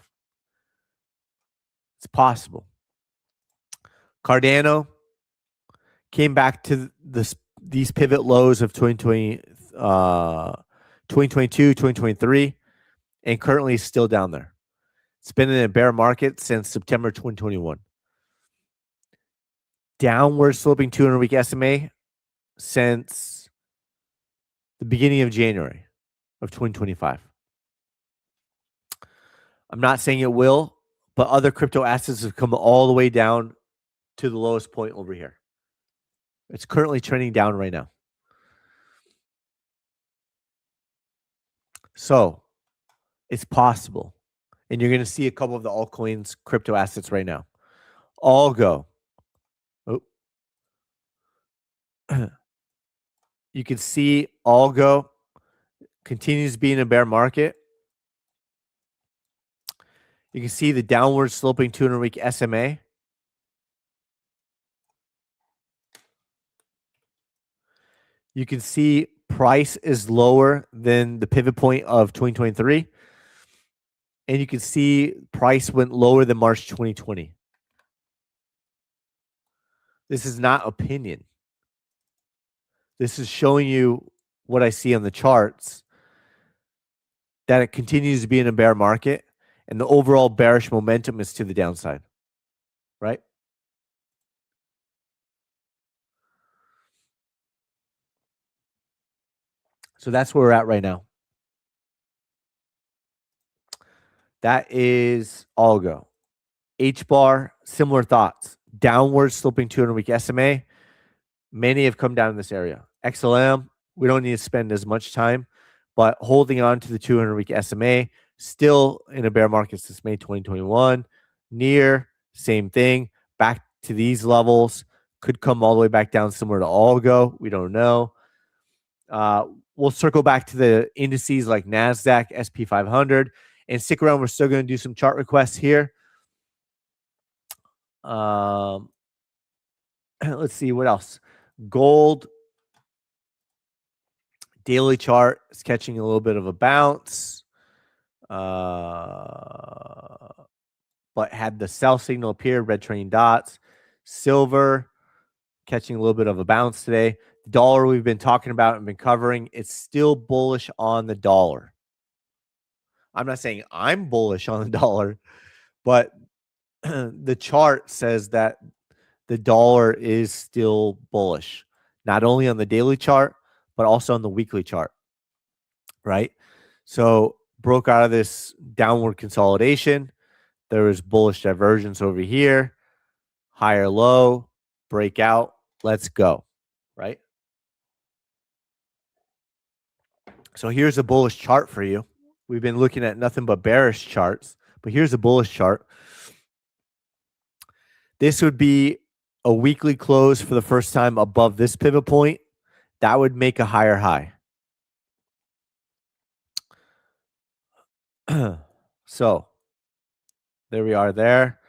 It's possible. Cardano came back to these pivot lows of 2022, 2023, and currently is still down there. It's been in a bear market since September 2021. Downward sloping 200-week SMA since the beginning of January of 2025. I'm not saying it will, but other crypto assets have come all the way down to the lowest point over here. It's currently trending down right now. So it's possible. And you're going to see a couple of the altcoins, crypto assets right now. Algo. Oh. You can see Algo continues to be in a bear market. You can see the downward sloping 200-week SMA. You can see price is lower than the pivot point of 2023. And you can see price went lower than March 2020. This is not opinion. This is showing you what I see on the charts, that it continues to be in a bear market and the overall bearish momentum is to the downside, right? So that's where we're at right now. That is Algo. H-bar, similar thoughts. Downward sloping 200-week SMA. Many have come down in this area. XLM, we don't need to spend as much time, but holding on to the 200-week SMA, still in a bear market since May 2021. Near, same thing. Back to these levels. Could come all the way back down similar to Algo. We don't know. We'll circle back to the indices like NASDAQ, SP 500, and stick around. We're still going to do some chart requests here. Let's see what else. Gold daily chart is catching a little bit of a bounce, but had the sell signal appear, red trailing dots. Silver catching a little bit of a bounce today. The dollar we've been talking about and been covering, it's still bullish on the dollar. I'm not saying I'm bullish on the dollar, but the chart says that the dollar is still bullish, not only on the daily chart, but also on the weekly chart, right? So broke out of this downward consolidation. There was bullish divergence over here, higher low, breakout. Let's go, right? So here's a bullish chart for you. We've been looking at nothing but bearish charts, but here's a bullish chart. This would be a weekly close for the first time above this pivot point. That would make a higher high. So there we are there.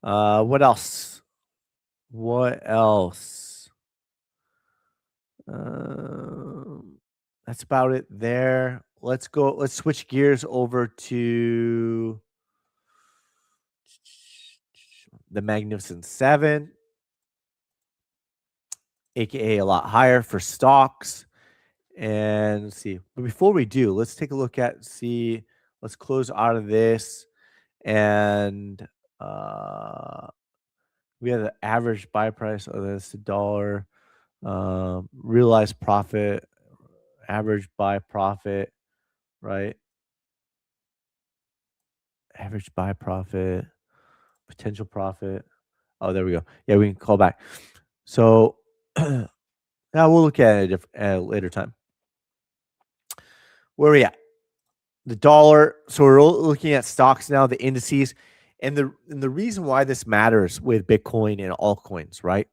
What else? What else? That's about it there. Let's go. Let's switch gears over to the Magnificent Seven, aka a lot higher for stocks. And let's see. But before we do, let's take a look at let's close out of this. And we have the average buy price. Oh, that's $1. Realized profit, average buy profit, right? Average buy profit, potential profit. Oh, there we go. Yeah, we can call back. So now we'll look at it at a later time. Where are we at? The dollar. So we're looking at stocks now, the indices, and the reason why this matters with Bitcoin and altcoins, right?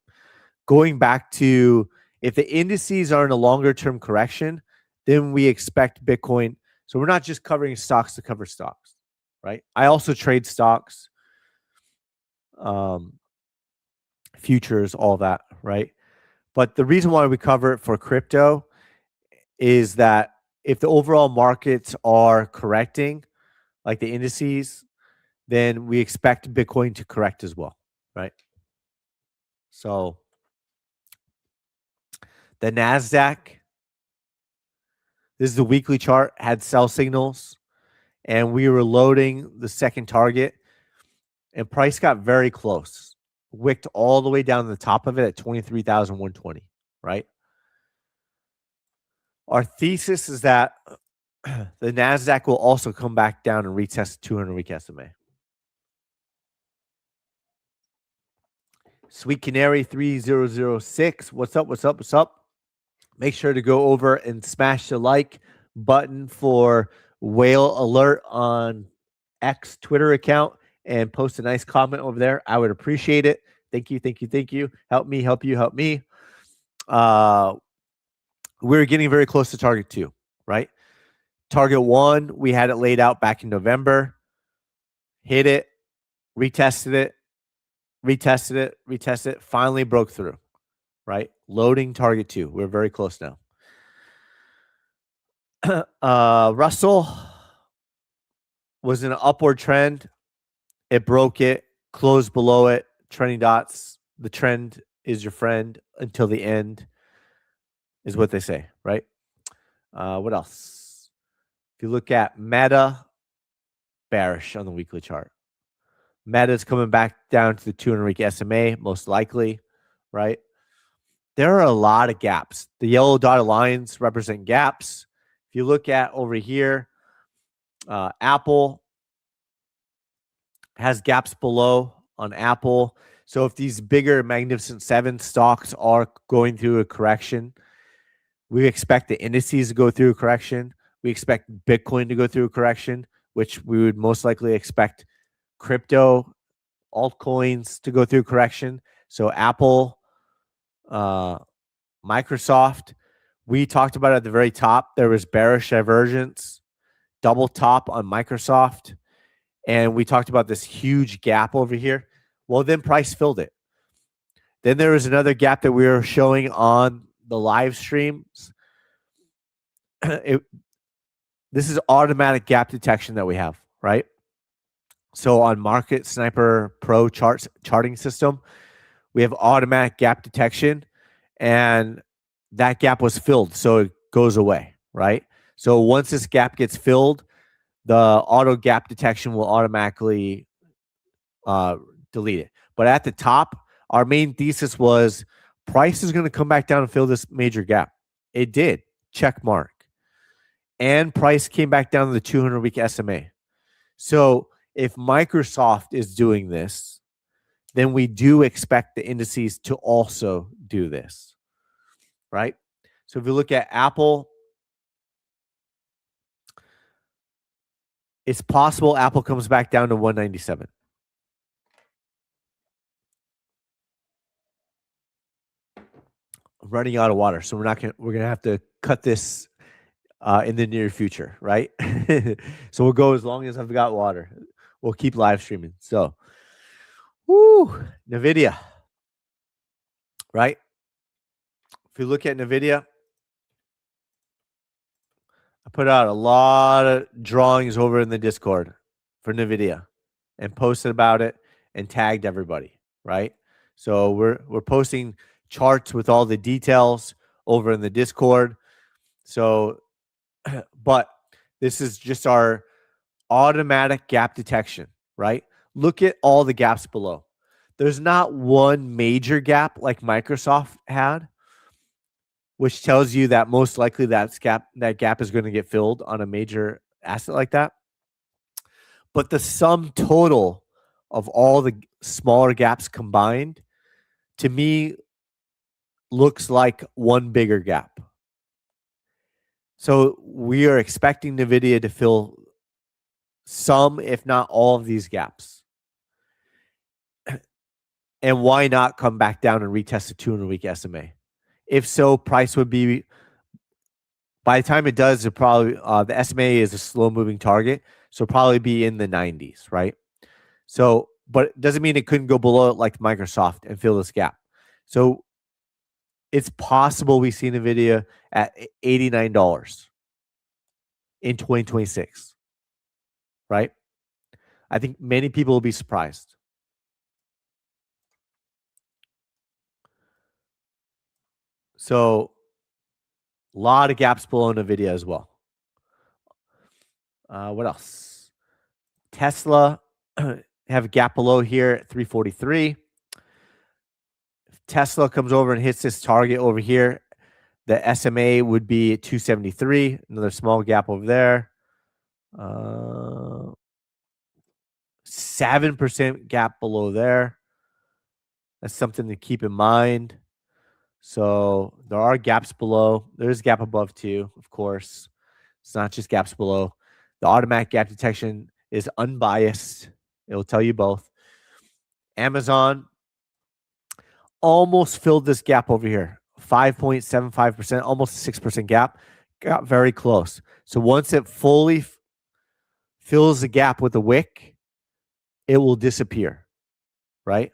Going back to, if the indices are in a longer term correction, then we expect Bitcoin. So we're not just covering stocks to cover stocks, right? I also trade stocks, futures, all that, right? But the reason why we cover it for crypto is that if the overall markets are correcting, like the indices, then we expect Bitcoin to correct as well, right? So the NASDAQ, this is the weekly chart, had sell signals, and we were loading the second target, and price got very close, wicked all the way down to the top of it at 23,120, right? Our thesis is that the NASDAQ will also come back down and retest the 200-week SMA. Sweet Canary 3006. What's up? What's up? What's up? Make sure to go over and smash the like button for Whale Alert on X Twitter account and post a nice comment over there. I would appreciate it. Thank you. Thank you. Thank you. Help me. Help you. Help me. We're getting very close to target 2, right? Target 1, we had it laid out back in November. Hit it, retested it, retested it, retested it, finally broke through, right? Loading target 2. We're very close now. Russell was in an upward trend. It broke it, closed below it, trending dots. The trend is your friend until the end, is what they say, right? What else? If you look at Meta, bearish on the weekly chart. Meta is coming back down to the 200-week SMA, most likely, right? There are a lot of gaps. The yellow dotted lines represent gaps. If you look at over here, Apple has gaps below on Apple. So if these bigger Magnificent Seven stocks are going through a correction, we expect the indices to go through a correction. We expect Bitcoin to go through a correction, which we would most likely expect crypto, altcoins to go through correction. So Apple, Microsoft, we talked about at the very top, there was bearish divergence, double top on Microsoft. And we talked about this huge gap over here. Well, then price filled it. Then there was another gap that we were showing on the live streams. This is automatic gap detection that we have, right? So on Market Sniper Pro charting system, we have automatic gap detection, and that gap was filled, so it goes away, right? So once this gap gets filled, the auto gap detection will automatically delete it. But at the top, our main thesis was price is going to come back down and fill this major gap. It did. Check mark. And price came back down to the 200-week SMA. So if Microsoft is doing this, then we do expect the indices to also do this, right? So if you look at Apple, it's possible Apple comes back down to 197. I'm running out of water, so we're gonna have to cut this in the near future, right? So we'll go as long as I've got water. We'll keep live streaming. So, NVIDIA, right? If you look at NVIDIA, I put out a lot of drawings over in the Discord for NVIDIA and posted about it and tagged everybody, right? So we're posting charts with all the details over in the Discord. So, but this is just our automatic gap detection, right? Look at all the gaps below. There's not one major gap like Microsoft had, which tells you that most likely that gap is going to get filled on a major asset like that. But the sum total of all the smaller gaps combined, to me, looks like one bigger gap. So we are expecting NVIDIA to fill some, if not all, of these gaps. And why not come back down and retest the 200-week SMA? If so, price would be, by the time it does, it probably the SMA is a slow-moving target, so probably be in the 90s, right? So, but it doesn't mean it couldn't go below it like Microsoft and fill this gap. So it's possible we see NVIDIA at $89 in 2026, right? I think many people will be surprised. So a lot of gaps below NVIDIA as well. What else? Tesla have a gap below here at 343. If Tesla comes over and hits this target over here, the SMA would be at 273. Another small gap over there. 7% gap below there. That's something to keep in mind. So there are gaps below. There's a gap above too, of course. It's not just gaps below. The automatic gap detection is unbiased. It will tell you both. Amazon almost filled this gap over here. 5.75%, almost 6% gap. Got very close. So once it fully fills the gap with a wick, it will disappear, right?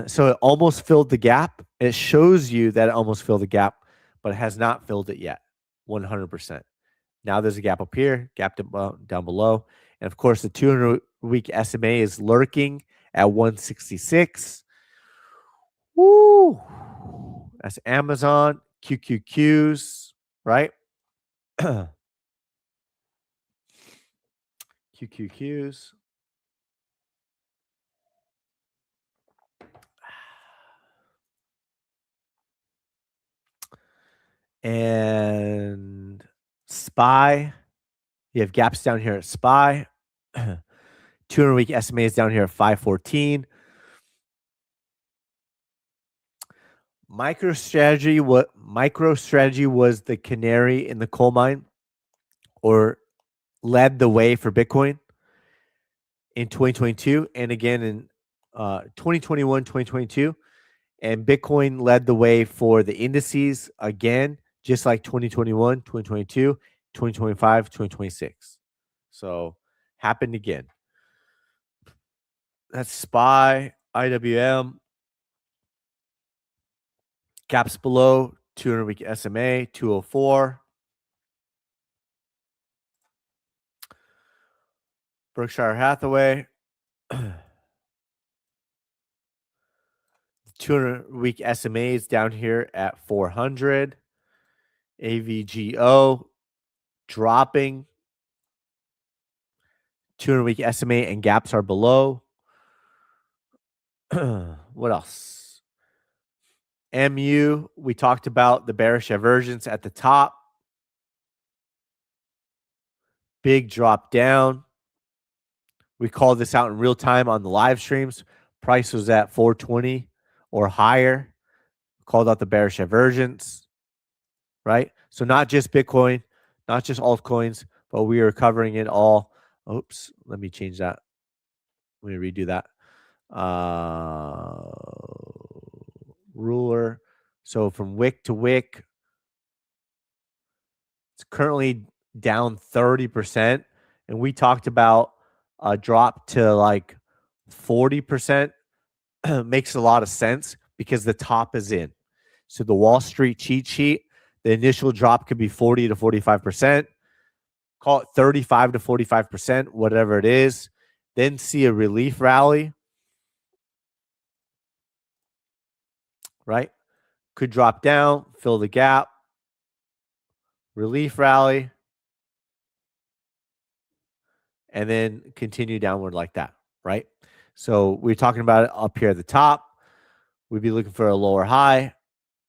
So it almost filled the gap. It shows you that it almost filled the gap, but it has not filled it yet, 100%. Now there's a gap up here, gap down below. And of course, the 200-week SMA is lurking at 166. Woo! That's Amazon, QQQs, right? QQQs. And SPY. You have gaps down here at SPY. 200-week SMA is down here at 514. MicroStrategy was the canary in the coal mine, or led the way for Bitcoin in 2022 and again in 2021, 2022. And Bitcoin led the way for the indices again, just like 2021, 2022, 2025, 2026. So happened again. That's SPY, IWM. Gaps below 200-week SMA, 204. Berkshire Hathaway. 200-week SMA is down here at 400. AVGO dropping. 200-week SMA and gaps are below. What else? MU, we talked about the bearish divergence at the top. Big drop down. We called this out in real time on the live streams. Price was at 420 or higher. Called out the bearish divergence, right? So not just Bitcoin, not just altcoins, but we are covering it all. Oops, let me change that. Let me redo that. Ruler. So from wick to wick, it's currently down 30%. And we talked about a drop to like 40%. Makes a lot of sense because the top is in. So the Wall Street cheat sheet, the initial drop could be 40 to 45%. Call it 35 to 45%, whatever it is. Then see a relief rally, right? Could drop down, fill the gap, relief rally, and then continue downward like that, right? So we're talking about it up here at the top. We'd be looking for a lower high.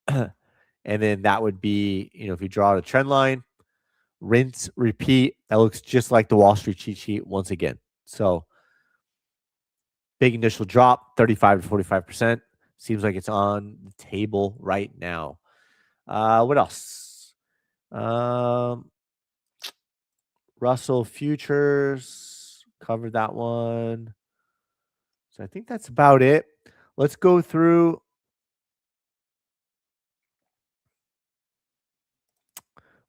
And then that would be, if you draw a trend line, rinse, repeat. That looks just like the Wall Street cheat sheet once again. So big initial drop, 35 to 45%. Seems like it's on the table right now. What else? Russell futures, covered that one. So I think that's about it. Let's go through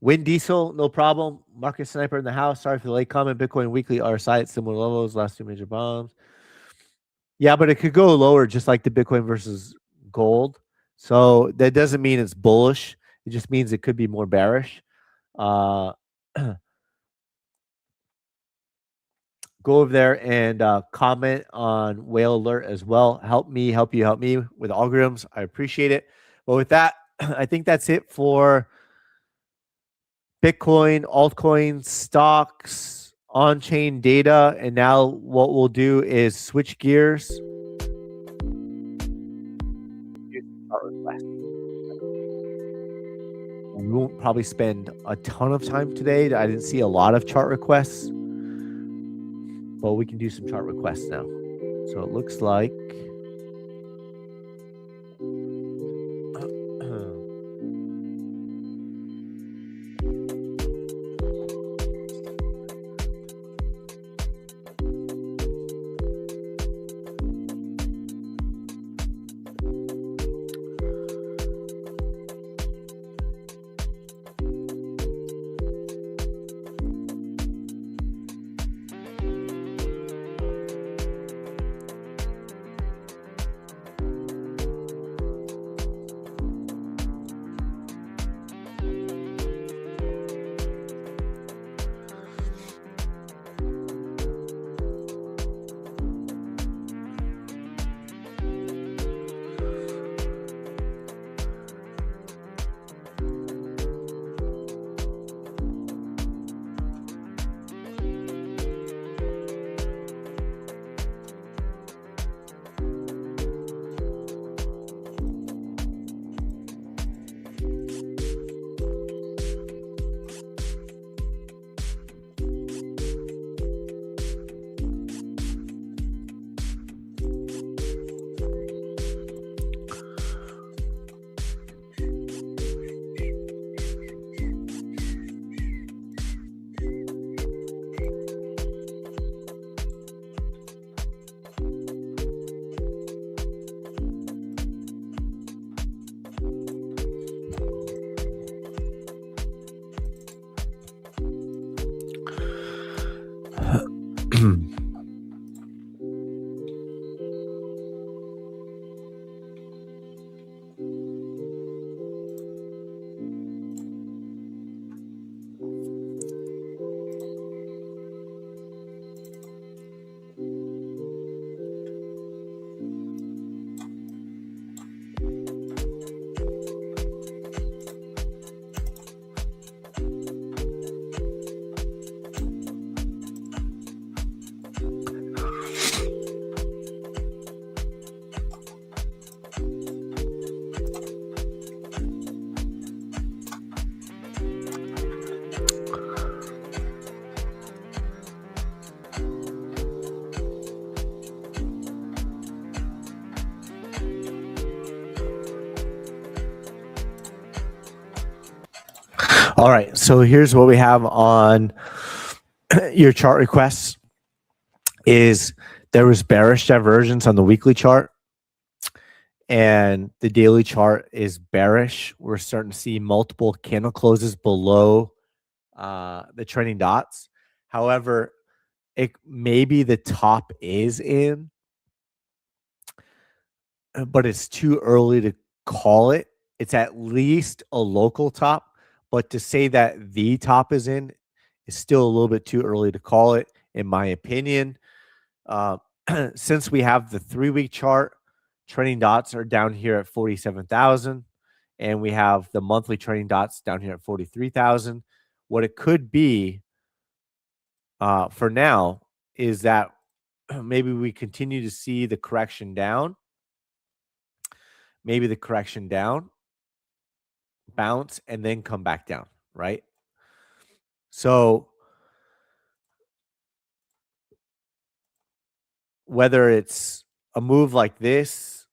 Wind Diesel, no problem. Market Sniper in the house. Sorry for the late comment. Bitcoin weekly RSI at similar levels. Last two major bombs. Yeah, but it could go lower just like the Bitcoin versus gold. So that doesn't mean it's bullish. It just means it could be more bearish. Go over there and comment on Whale Alert as well. Help me with algorithms. I appreciate it. But with that, I think that's it for Bitcoin, altcoins, stocks, on-chain data. And now what we'll do is switch gears. We won't probably spend a ton of time today. I didn't see a lot of chart requests, but we can do some chart requests now. So it looks like All right, so here's what we have on your chart requests. Is there was bearish divergence on the weekly chart, and the daily chart is bearish. We're starting to see multiple candle closes below the trending dots. However, maybe the top is in, but it's too early to call it. It's at least a local top, but to say that the top is in is still a little bit too early to call it, in my opinion. Since we have the 3-week chart, trending dots are down here at 47,000, and we have the monthly trending dots down here at 43,000. What it could be for now is that maybe we continue to see the correction down, maybe the correction down, bounce, and then come back down, right? So whether it's a move like this,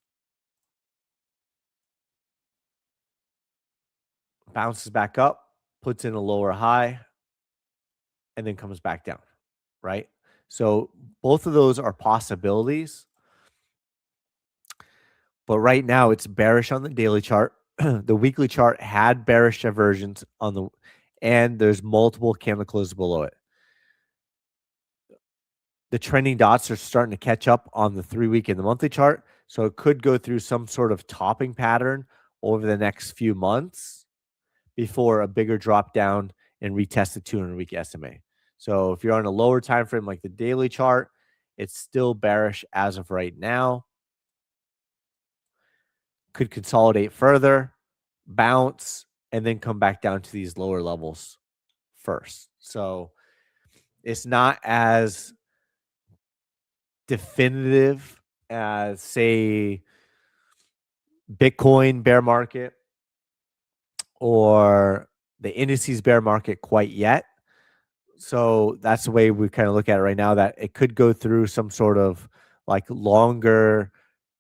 bounces back up, puts in a lower high, and then comes back down, right? So both of those are possibilities. But right now it's bearish on the daily chart. The weekly chart had bearish divergence and there's multiple candle closes below it. The trending dots are starting to catch up on the 3-week and the monthly chart. So it could go through some sort of topping pattern over the next few months before a bigger drop down and retest the 200-week SMA. So if you're on a lower time frame like the daily chart, it's still bearish as of right now. Could consolidate further, bounce, and then come back down to these lower levels first. So it's not as definitive as, say, Bitcoin bear market or the indices bear market quite yet. So that's the way we kind of look at it right now, that it could go through some sort of like longer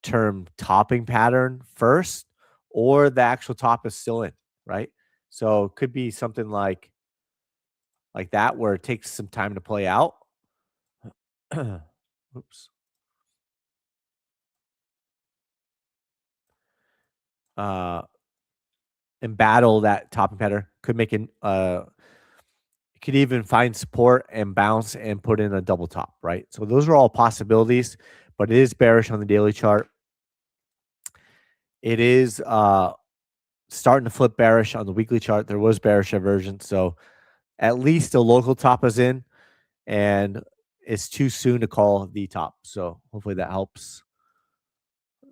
term topping pattern first, or the actual top is still in, right? So it could be something like that, where it takes some time to play out. Oops. And battle that topping pattern. Could make it could even find support and bounce and put in a double top, right? So those are all possibilities, but it is bearish on the daily chart. It is starting to flip bearish on the weekly chart. There was bearish divergence, so at least a local top is in, and it's too soon to call the top. So hopefully that helps.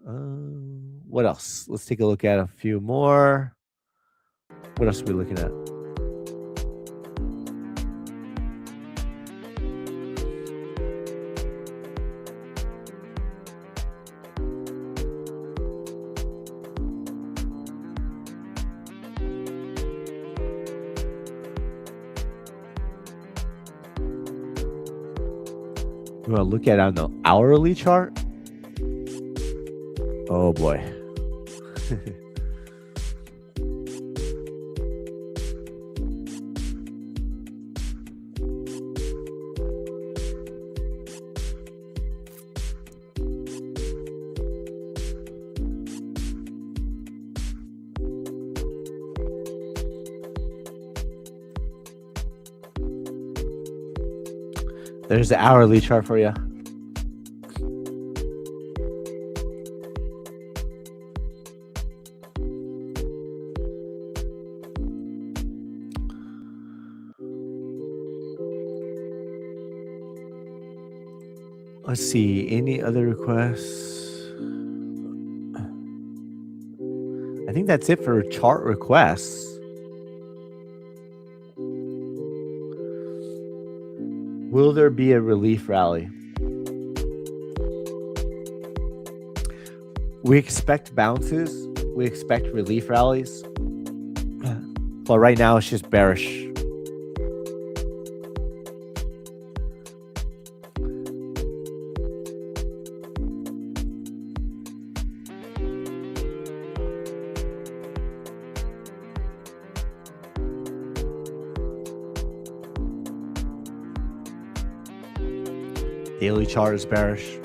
What else? Let's take a look at a few more. What else are we looking at? You want to look at it on the hourly chart? Oh boy. There's the hourly chart for you. Let's see, any other requests? I think that's it for chart requests. Will there be a relief rally? We expect bounces. We expect relief rallies. But right now it's just bearish. Daily chart is bearish.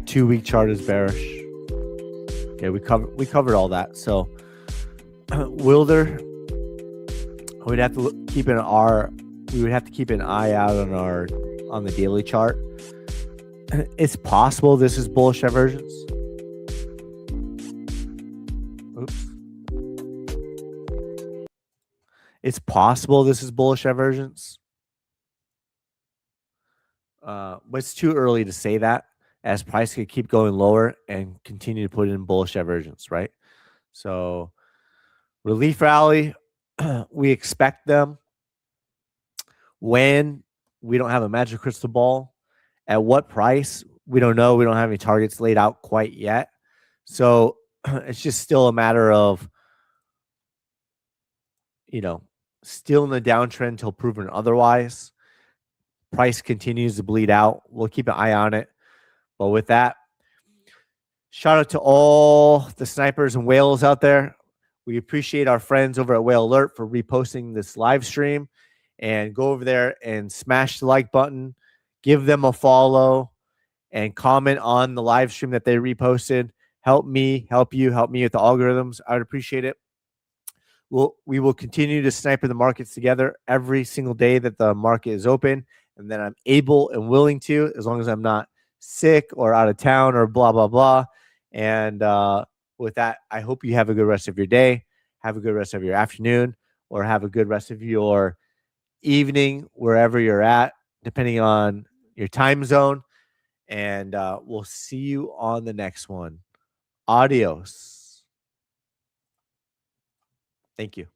Two-week chart is bearish. Okay, we covered all that. So Wilder, we'd have to keep an eye out on the daily chart. It's possible this is bullish divergence. Oops. It's possible this is bullish divergence. But it's too early to say that, as price could keep going lower and continue to put in bullish divergence, right? So relief rally, we expect them. When? We don't have a magic crystal ball. At what price? We don't know. We don't have any targets laid out quite yet. So it's just still a matter of, still in the downtrend till proven otherwise. Price continues to bleed out. We'll keep an eye on it. But with that, shout out to all the snipers and whales out there. We appreciate our friends over at Whale Alert for reposting this live stream. And go over there and smash the like button, give them a follow, and comment on the live stream that they reposted. Help me, help you, help me with the algorithms. I would appreciate it. We will continue to sniper the markets together every single day that the market is open, and then I'm able and willing to, as long as I'm not sick or out of town or blah, blah, blah. And with that, I hope you have a good rest of your day, have a good rest of your afternoon, or have a good rest of your evening, wherever you're at, depending on your time zone. And we'll see you on the next one. Adios. Thank you.